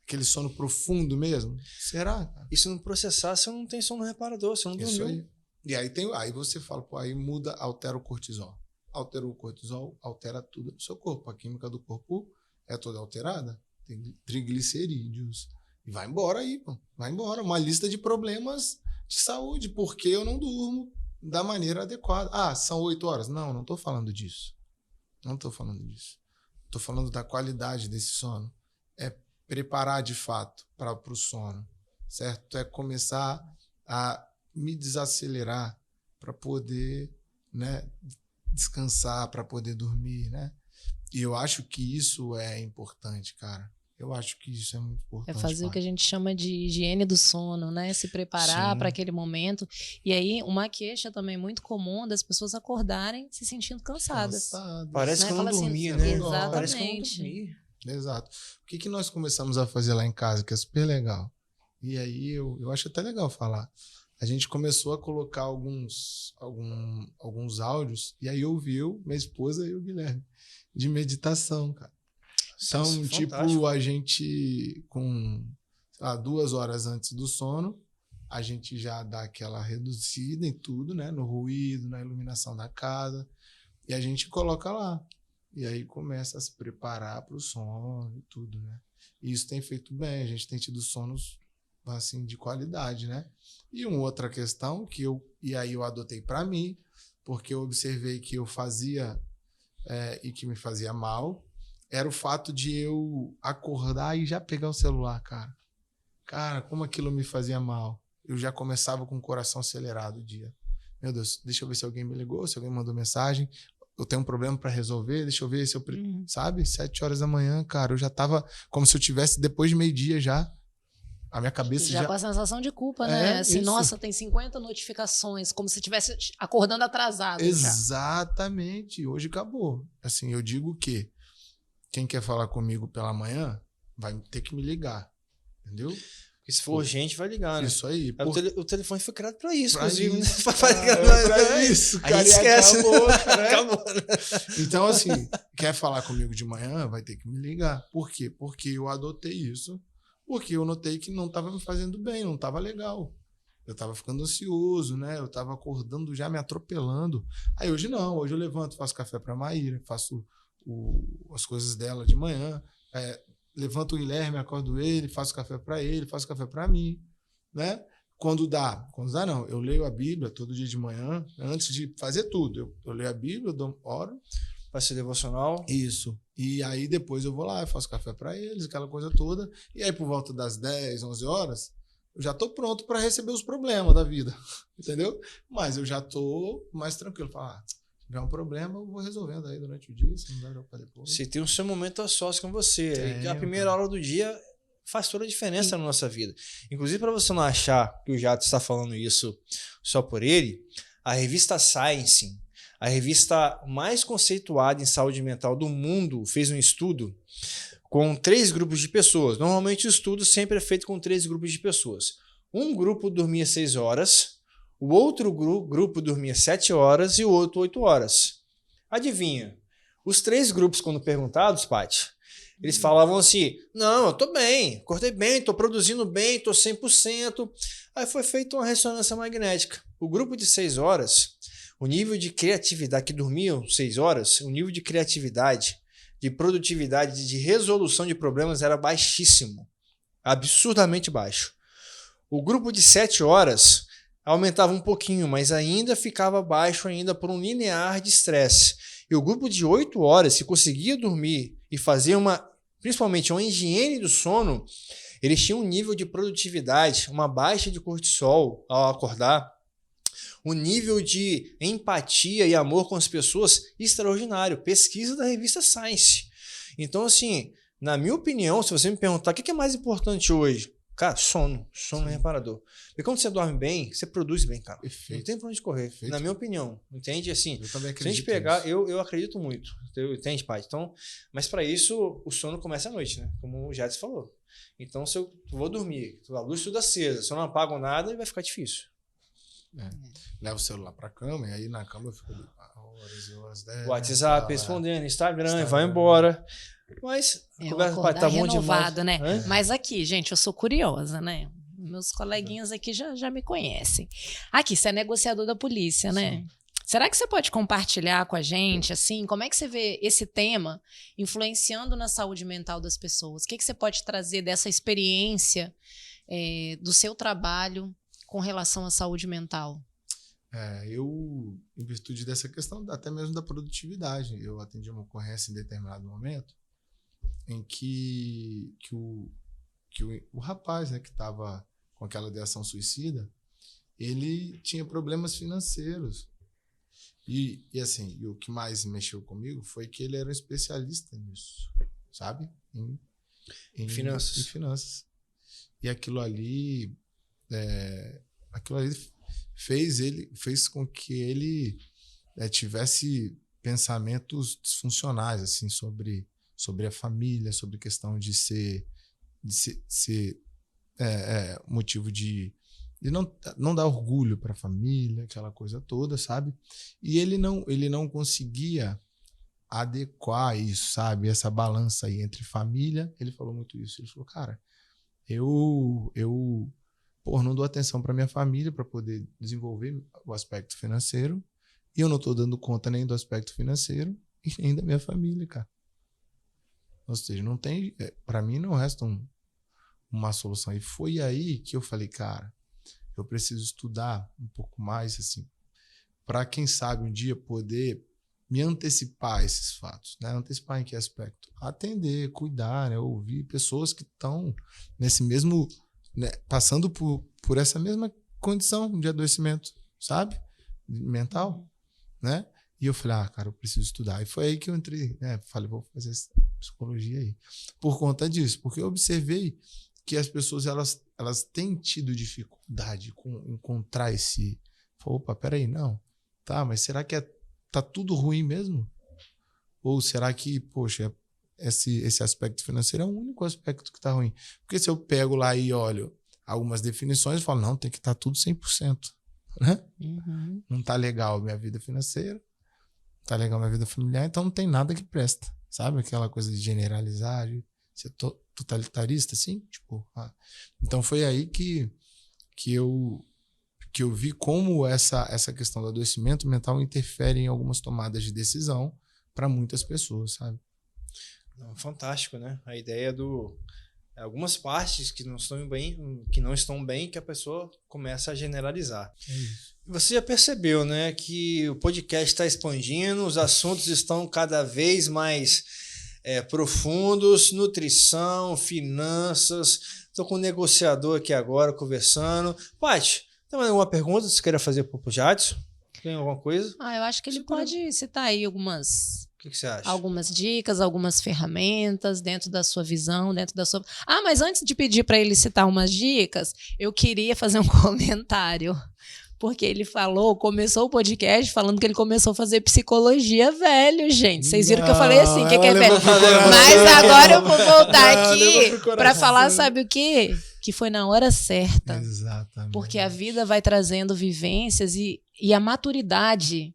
Aquele sono profundo mesmo? Será? E se não processar, você não tem sono reparador, você não dormiu. Isso aí. E aí você fala, pô, aí muda, altera o cortisol. Alterou o cortisol, altera tudo no seu corpo. A química do corpo é toda alterada. Tem triglicerídeos. E vai embora aí, pô. Vai embora. Uma lista de problemas de saúde. Porque eu não durmo da maneira adequada. Ah, são 8 horas. Não estou falando disso. Não estou falando disso. Estou falando da qualidade desse sono. É preparar de fato para o sono, certo? É começar a me desacelerar para poder, né, descansar, para poder dormir, né? E eu acho que isso é importante, cara. Eu acho que isso é muito importante. É fazer o que a gente chama de higiene do sono, né? Se preparar para aquele momento. E aí, uma queixa também muito comum das pessoas acordarem se sentindo cansadas. Parece, né? que eu não dormi, assim, né? Exatamente. Parece que eu não dormi. Exato. O que nós começamos a fazer lá em casa, que é super legal. E aí eu acho até legal falar. A gente começou a colocar alguns áudios, e aí ouviu minha esposa e o Guilherme, de meditação, cara. Então, tipo, a gente, com 2 horas antes do sono, a gente já dá aquela reduzida em tudo, né? No ruído, na iluminação da casa, e a gente coloca lá. E aí começa a se preparar para o sono e tudo, né? E isso tem feito bem, a gente tem tido sonos, assim, de qualidade, né? E uma outra questão que eu adotei para mim, porque eu observei que eu fazia e que me fazia mal, era o fato de eu acordar e já pegar o celular, cara. Cara, como aquilo me fazia mal. Eu já começava com o coração acelerado o dia. Meu Deus, deixa eu ver se alguém me ligou, se alguém mandou mensagem. Eu tenho um problema para resolver, deixa eu ver se eu... Sabe? 7 horas da manhã, cara, eu já tava como se eu tivesse depois de meio-dia já. A minha cabeça já... com a sensação de culpa, né? Assim, isso. Nossa, tem 50 notificações, como se estivesse acordando atrasado. Exatamente. Já. Hoje acabou. Assim, eu digo que quem quer falar comigo pela manhã vai ter que me ligar. Entendeu? Porque se for urgente, vai ligar, né? Isso aí. O telefone foi criado pra isso, inclusive. Pra isso, cara. A gente esquece. Acabou, né? Acabou, né? Então, assim, quer falar comigo de manhã, vai ter que me ligar. Por quê? Porque eu adotei isso. Porque eu notei que não estava me fazendo bem, não estava legal. Eu estava ficando ansioso, né? Eu estava acordando já me atropelando. Aí hoje não. Hoje eu levanto, faço café para Maíra, faço as coisas dela de manhã. Levanto o Guilherme, acordo ele, faço café para ele, faço café para mim, né? Quando dá não, eu leio a Bíblia todo dia de manhã, antes de fazer tudo, eu leio a Bíblia, oro. Vai ser devocional. Isso. E aí depois eu vou lá, eu faço café para eles, aquela coisa toda, e aí por volta das 10, 11 horas, eu já tô pronto para receber os problemas da vida, entendeu? Mas eu já tô mais tranquilo, falar, se tiver um problema, eu vou resolvendo aí durante o dia, se não der para depois. Você tem o seu momento a sós com você. A primeira hora do dia faz toda a diferença na nossa vida. Inclusive, para você não achar que o Jato está falando isso só por ele, a revista Science, a revista mais conceituada em saúde mental do mundo, fez um estudo com 3 grupos de pessoas. Normalmente o estudo sempre é feito com 3 grupos de pessoas. Um grupo dormia 6 horas, o outro grupo dormia 7 horas e o outro 8 horas. Adivinha? Os 3 grupos, quando perguntados, Paty, eles falavam assim, não, eu tô bem, acordei bem, tô produzindo bem, tô 100%. Aí foi feita uma ressonância magnética. O grupo de 6 horas, o nível de criatividade, que dormiam 6 horas, o nível de criatividade, de produtividade, de resolução de problemas era baixíssimo. Absurdamente baixo. O grupo de 7 horas aumentava um pouquinho, mas ainda ficava baixo ainda por um linear de estresse. E o grupo de 8 horas, se conseguia dormir e fazer principalmente uma higiene do sono, eles tinham um nível de produtividade, uma baixa de cortisol ao acordar, um nível de empatia e amor com as pessoas extraordinário. Pesquisa da revista Science. Então, assim, na minha opinião, se você me perguntar o que é mais importante hoje, cara, sono é reparador. Porque quando você dorme bem, você produz bem, cara. Perfeito. Não tem pra onde correr, Perfeito. na minha opinião. Entende? Assim, Eu também se a gente acredito pegar, nisso. eu acredito muito. Entende, pai? Então, mas para isso, o sono começa à noite, né? Como o Jadson falou. Então, se eu vou dormir, a luz tudo acesa, se eu não apago nada, vai ficar difícil. Levo o celular pra cama e aí na cama eu fico ali horas e horas. WhatsApp, respondendo, Instagram, vai embora. Mas a conversa pai, tá bom renovado, demais. né? Hã? Mas aqui, gente, eu sou curiosa, né? Meus coleguinhas aqui já me conhecem. Aqui, você é negociador da polícia, né? Sim. Será que você pode compartilhar com a gente, assim, como é que você vê esse tema influenciando na saúde mental das pessoas? O que você pode trazer dessa experiência do seu trabalho com relação à saúde mental? Eu, em virtude dessa questão, até mesmo da produtividade, eu atendi uma ocorrência em determinado momento em que o rapaz, né, que estava com aquela ideação suicida, ele tinha problemas financeiros. E assim, o que mais mexeu comigo foi que ele era um especialista nisso, sabe? Em Finanças. Em finanças. E aquilo ali fez com que ele tivesse pensamentos disfuncionais assim sobre a família, sobre questão de ser motivo de não dar orgulho para a família, aquela coisa toda, sabe? E ele não conseguia adequar isso, sabe? Essa balança aí entre família. Ele falou muito isso. Ele falou, cara, eu não dou atenção para minha família para poder desenvolver o aspecto financeiro e eu não estou dando conta nem do aspecto financeiro e nem da minha família, cara. Ou seja, não tem, para mim não resta uma solução. E foi aí que eu falei, cara, eu preciso estudar um pouco mais, assim, para quem sabe um dia poder me antecipar a esses fatos, né? Antecipar em que aspecto? Atender, cuidar, né? Ouvir pessoas que estão nesse mesmo, né? Passando por essa mesma condição de adoecimento, sabe? Mental, né? E eu falei, cara, eu preciso estudar. E foi aí que eu entrei, né? Falei, vou fazer essa psicologia aí. Por conta disso, porque eu observei que as pessoas, elas têm tido dificuldade com encontrar esse... Opa, peraí, não. Tá, mas será que tá tudo ruim mesmo? Ou será que, poxa, esse aspecto financeiro é o único aspecto que tá ruim? Porque se eu pego lá e olho algumas definições, eu falo, não, tem que estar tudo 100%. Né? Uhum. Não tá legal minha vida financeira, não tá legal minha vida familiar, então não tem nada que presta. Sabe aquela coisa de generalizar, de ser totalitarista, assim? Tipo, Então foi aí que eu vi como essa questão do adoecimento mental interfere em algumas tomadas de decisão para muitas pessoas, sabe? Fantástico, né? A ideia algumas partes que não estão bem, que a pessoa começa a generalizar. É isso. Você já percebeu, né, que o podcast está expandindo, os assuntos estão cada vez mais profundos, nutrição, finanças. Estou com um negociador aqui agora conversando. Paty, tem mais alguma pergunta que você queira fazer para o Jadson? Tem alguma coisa? Eu acho que ele pode citar aí algumas... O que você acha? Algumas dicas, algumas ferramentas dentro da sua visão, dentro da sua... mas antes de pedir para ele citar umas dicas, eu queria fazer um comentário. Porque ele começou o podcast falando que ele começou a fazer psicologia velho, gente. Vocês viram que eu falei assim, que é velho? Mas agora eu vou voltar aqui para falar, sabe o quê? Que foi na hora certa. Exatamente. Porque a vida vai trazendo vivências e a maturidade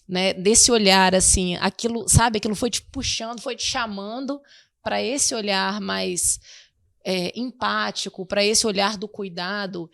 né? Desse olhar, assim, aquilo, sabe? Aquilo foi te puxando, foi te chamando para esse olhar mais empático, para esse olhar do cuidado.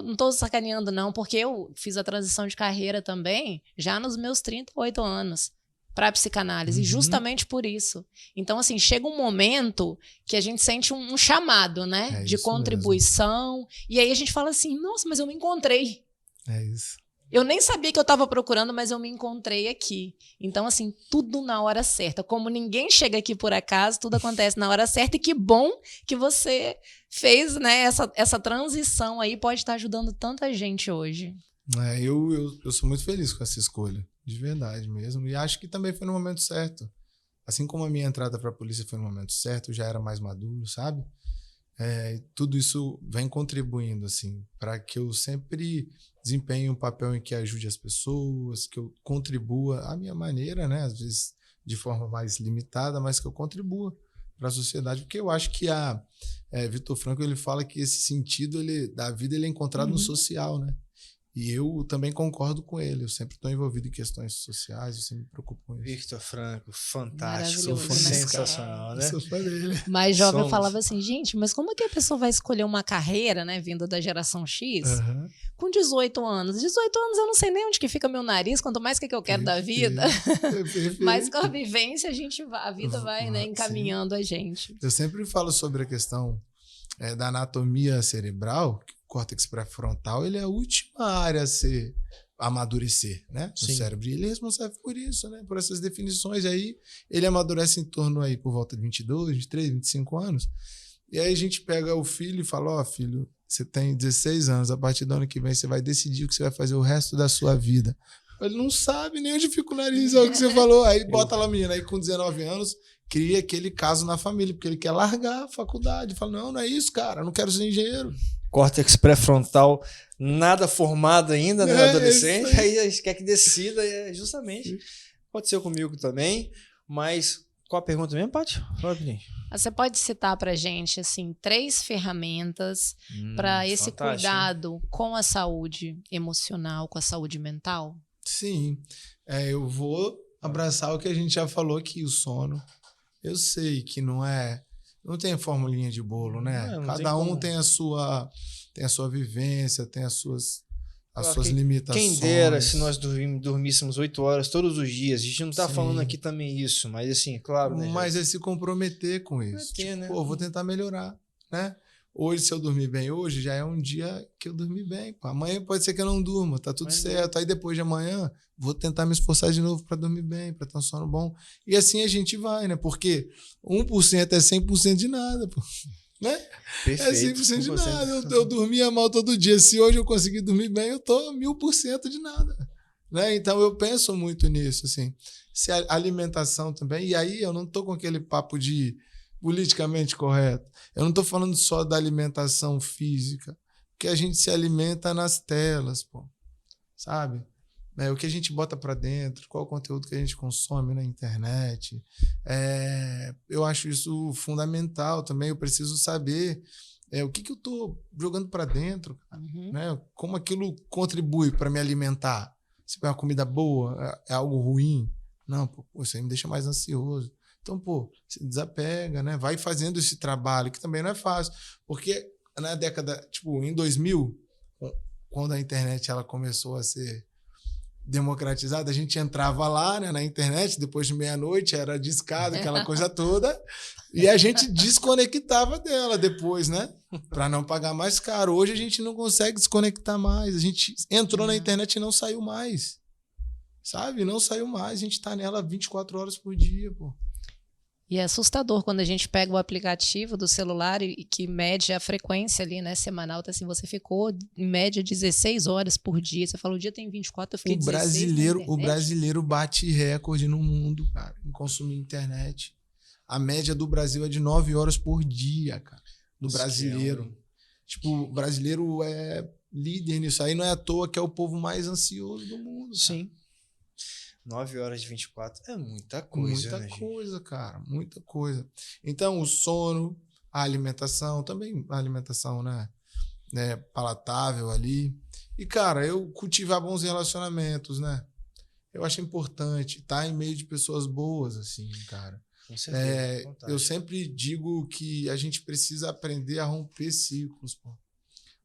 Não estou sacaneando, não, porque eu fiz a transição de carreira também já nos meus 38 anos para a psicanálise, justamente por isso. Então, assim, chega um momento que a gente sente um chamado, né? De contribuição. Mesmo. E aí a gente fala assim, nossa, mas eu me encontrei. É isso. Eu nem sabia que eu estava procurando, mas eu me encontrei aqui. Então, assim, tudo na hora certa. Como ninguém chega aqui por acaso, tudo acontece na hora certa. E que bom que você fez, né, essa transição aí, pode estar ajudando tanta gente hoje. Eu sou muito feliz com essa escolha, de verdade mesmo. E acho que também foi no momento certo. Assim como a minha entrada para a polícia foi no momento certo, eu já era mais maduro, sabe? Tudo isso vem contribuindo, assim, para que eu sempre desempenhe um papel em que ajude as pessoas, que eu contribua à minha maneira, né? Às vezes de forma mais limitada, mas que eu contribua para a sociedade, porque eu acho que Vitor Frankl, ele fala que esse sentido da vida ele é encontrado no social, né? E eu também concordo com ele. Eu sempre estou envolvido em questões sociais, eu sempre me preocupo com isso. Vitor Frankl, fantástico, né? Sensacional, né? Eu sou fã dele. Mais jovem eu falava assim, gente, mas como é que a pessoa vai escolher uma carreira, né, vindo da geração X, com 18 anos? 18 anos eu não sei nem onde que fica meu nariz, quanto mais que eu quero da vida. Mas com a vivência a vida vai, né, encaminhando a gente. Eu sempre falo sobre a questão da anatomia cerebral. O córtex pré-frontal, ele é a última área a se amadurecer, né? No cérebro. E ele é responsável por isso, né? Por essas definições. Aí ele amadurece em torno aí por volta de 22, 23, 25 anos. E aí a gente pega o filho e fala, filho, você tem 16 anos, a partir do ano que vem você vai decidir o que você vai fazer o resto da sua vida. Ele não sabe nem onde fica o nariz, é o que você falou. Aí bota lá a menina, aí com 19 anos, cria aquele caso na família, porque ele quer largar a faculdade. Fala, não é isso, cara, eu não quero ser engenheiro. Córtex pré-frontal nada formado ainda, né, adolescente, aí a gente quer que decida, justamente. Aconteceu comigo também, mas qual a pergunta mesmo, Paty? Você pode citar pra gente, assim, 3 ferramentas para esse cuidado com a saúde emocional, com a saúde mental? Sim, eu vou abraçar o que a gente já falou aqui, o sono. Eu sei que não tem formulinha de bolo, né? Cada um tem a sua vivência, tem as suas limitações. Quem dera se nós dormíssemos 8 horas todos os dias. A gente não está falando aqui também isso, mas assim, claro, né? Mas é se comprometer com isso. Né? Vou tentar melhorar, né? Hoje, se eu dormir bem hoje, já é um dia que eu dormi bem. Pô. Amanhã pode ser que eu não durma, tá tudo certo. Aí depois de amanhã, vou tentar me esforçar de novo para dormir bem, para ter um sono bom. E assim a gente vai, né? Porque 1% é 100% de nada, pô. Né? Perfeito, é 100% de nada. Eu dormia mal todo dia. Se hoje eu conseguir dormir bem, eu tô 1000% de nada. Né? Então eu penso muito nisso, assim. Se a alimentação também, e aí eu não tô com aquele papo de politicamente correto. Eu não estou falando só da alimentação física, porque a gente se alimenta nas telas, pô, sabe? O que a gente bota para dentro, qual o conteúdo que a gente consome na internet. Eu acho isso fundamental também. Eu preciso saber o que eu estou jogando para dentro, né? Como aquilo contribui para me alimentar. Se é uma comida boa, é algo ruim? Não, pô, isso aí me deixa mais ansioso. Então, pô, se desapega, né? Vai fazendo esse trabalho, que também não é fácil. Porque na década, em 2000, quando a internet ela começou a ser democratizada, a gente entrava lá, né, na internet, depois de meia-noite, era discado, aquela coisa toda, e a gente desconectava dela depois, né? Para não pagar mais caro. Hoje a gente não consegue desconectar mais. A gente entrou na internet e não saiu mais. Sabe? Não saiu mais. A gente tá nela 24 horas por dia, pô. E é assustador quando a gente pega o aplicativo do celular e que mede a frequência ali, né, semanal. Então, assim, você ficou, em média, 16 horas por dia. Você falou, o dia tem 24, eu fiquei 16 O brasileiro bate recorde no mundo, cara, em consumir internet. A média do Brasil é de 9 horas por dia, cara, do brasileiro. O brasileiro é líder nisso. Aí não é à toa que é o povo mais ansioso do mundo, cara. Sim. 9 horas de 24 é muita coisa, muita coisa, cara, muita coisa. Então, o sono, a alimentação, também a alimentação, né, palatável ali. E, cara, eu cultivar bons relacionamentos, né? eu acho importante estar em meio de pessoas boas, assim, cara. Com certeza. Eu sempre digo que a gente precisa aprender a romper ciclos, pô.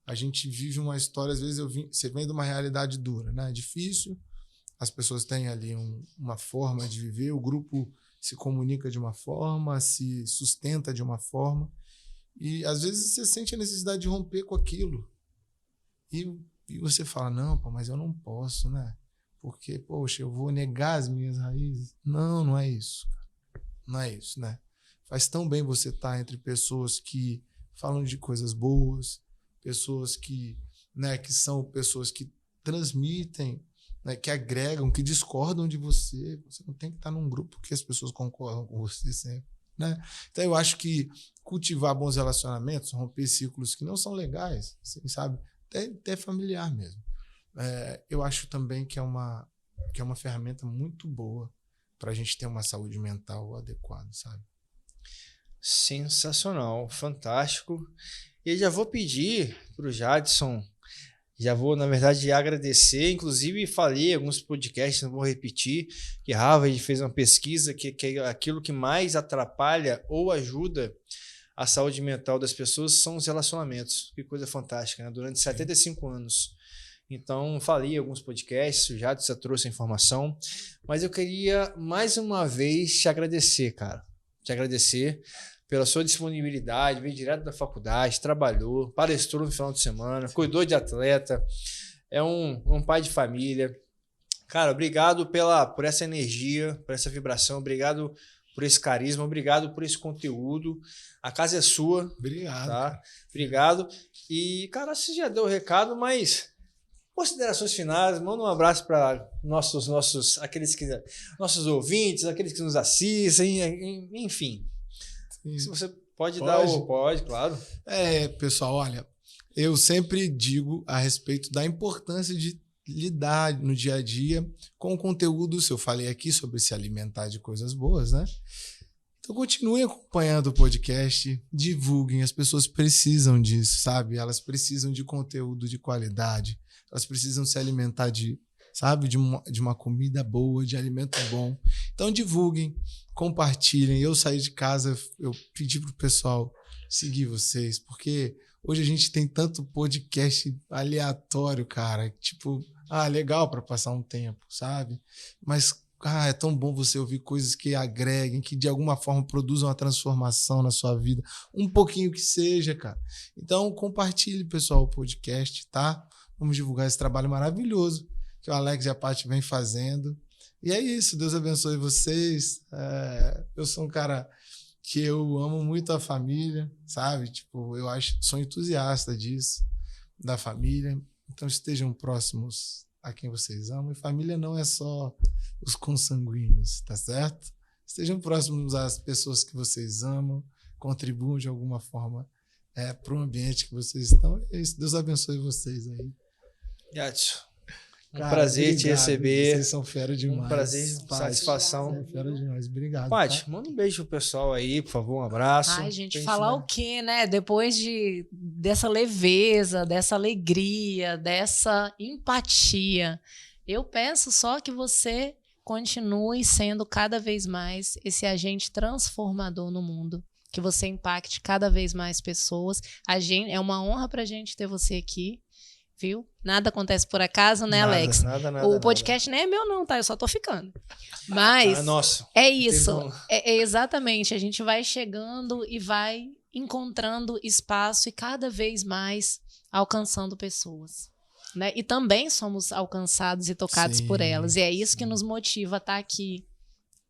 A gente vive uma história, às vezes você vem de uma realidade dura, né? É difícil, as pessoas têm ali uma forma de viver, o grupo se comunica de uma forma, se sustenta de uma forma, e às vezes você sente a necessidade de romper com aquilo. E você fala, não, pô, mas eu não posso, né? Porque, poxa, eu vou negar as minhas raízes. Não é isso. Não é isso, né? Faz tão bem você estar entre pessoas que falam de coisas boas, pessoas que, né, que são pessoas que transmitem, né, que agregam, que discordam de você. Você não tem que estar num grupo que as pessoas concordam com você sempre, né? Então eu acho que cultivar bons relacionamentos, romper ciclos que não são legais, assim, sabe? Até familiar mesmo. Eu acho também que é uma ferramenta muito boa para a gente ter uma saúde mental adequada, sabe? Sensacional, fantástico. E já vou pedir para o Jadson, já vou, na verdade, agradecer. Inclusive, falei em alguns podcasts, não vou repetir, que Harvard fez uma pesquisa que aquilo que mais atrapalha ou ajuda a saúde mental das pessoas são os relacionamentos. Que coisa fantástica, né? Durante 75 anos. Então, falei em alguns podcasts, o Jadson trouxe a informação, mas eu queria mais uma vez te agradecer, cara. Te agradecer pela sua disponibilidade, veio direto da faculdade, trabalhou, palestrou no final de semana, cuidou de atleta, é um pai de família. Cara, obrigado por essa energia, por essa vibração, obrigado por esse carisma, obrigado por esse conteúdo. A casa é sua. Obrigado. Tá? Obrigado. E, cara, você já deu o recado, mas considerações finais, manda um abraço para nossos ouvintes, aqueles que nos assistem, enfim. Sim. Se você pode dar o... Pode, claro. Pessoal, olha, eu sempre digo a respeito da importância de lidar no dia a dia com o conteúdo, se eu falei aqui sobre se alimentar de coisas boas, né? Então continuem acompanhando o podcast, divulguem, as pessoas precisam disso, sabe? Elas precisam de conteúdo de qualidade, elas precisam se alimentar de uma comida boa, de alimento bom. Então divulguem, compartilhem. Eu saí de casa, eu pedi pro pessoal seguir vocês, porque hoje a gente tem tanto podcast aleatório, cara, tipo, legal para passar um tempo, sabe? Mas é tão bom você ouvir coisas que agreguem, que de alguma forma produzam uma transformação na sua vida, um pouquinho que seja, cara. Então compartilhe, pessoal, o podcast, tá? Vamos divulgar esse trabalho maravilhoso que o Alex e a Paty vem fazendo. E é isso, Deus abençoe vocês. Eu sou um cara que eu amo muito a família, sabe? Tipo, sou entusiasta disso, da família. Então estejam próximos a quem vocês amam. E família não é só os consanguíneos, tá certo? Estejam próximos às pessoas que vocês amam, contribuam de alguma forma para o ambiente que vocês estão. É isso, Deus abençoe vocês aí. Jadson, prazer obrigado, te receber. Vocês são fera demais. Um prazer, satisfação. Você é fera demais, obrigado. Paty, manda um beijo pro pessoal aí, por favor, um abraço. Ai, gente, falar o quê, né? Depois dessa leveza, dessa alegria, dessa empatia, eu peço só que você continue sendo cada vez mais esse agente transformador no mundo, que você impacte cada vez mais pessoas. É uma honra pra gente ter você aqui. Viu? Nada acontece por acaso, né, Alex? Nada. O podcast nem é meu, não, tá? Eu só tô ficando. Mas nossa, é isso. É exatamente. A gente vai chegando e vai encontrando espaço e cada vez mais alcançando pessoas. Né? E também somos alcançados e tocados por elas. E é isso que nos motiva a estar aqui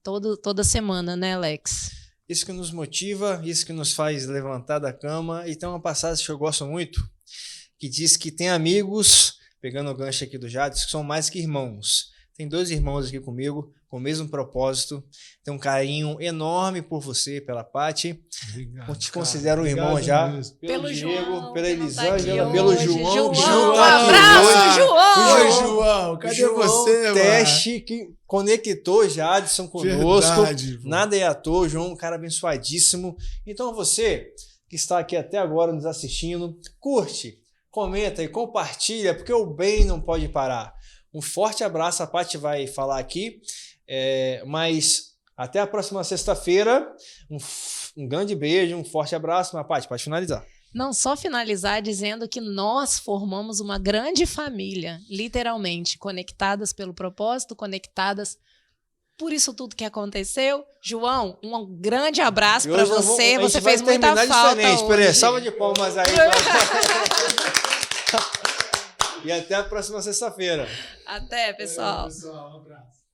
toda semana, né, Alex? Isso que nos motiva, isso que nos faz levantar da cama. E tem uma passagem que eu gosto muito, que diz que tem amigos, pegando o gancho aqui do Jadson, que são mais que irmãos. Tem 2 irmãos aqui comigo, com o mesmo propósito. Tem um carinho enorme por você, pela Paty. Obrigado, te considero um irmão já. Pelo Diego, João, pela Elisângela, pelo João. Um abraço, João! Oi, João, cadê você, Teste que conectou Jadson conosco. Verdade, nada é à toa, João, um cara abençoadíssimo. Então você que está aqui até agora nos assistindo, curte, comenta e compartilha, porque o bem não pode parar. Um forte abraço, a Paty vai falar aqui. Mas até a próxima sexta-feira. Um grande beijo, um forte abraço. Mas, Paty, pode finalizar. Não, só finalizar dizendo que nós formamos uma grande família, literalmente, conectadas pelo propósito, conectadas por isso tudo que aconteceu. João, um grande abraço para você. Você fez muita falta hoje. Espera aí, salva de palmas aí. E até a próxima sexta-feira. Até, pessoal. Pessoal, um abraço.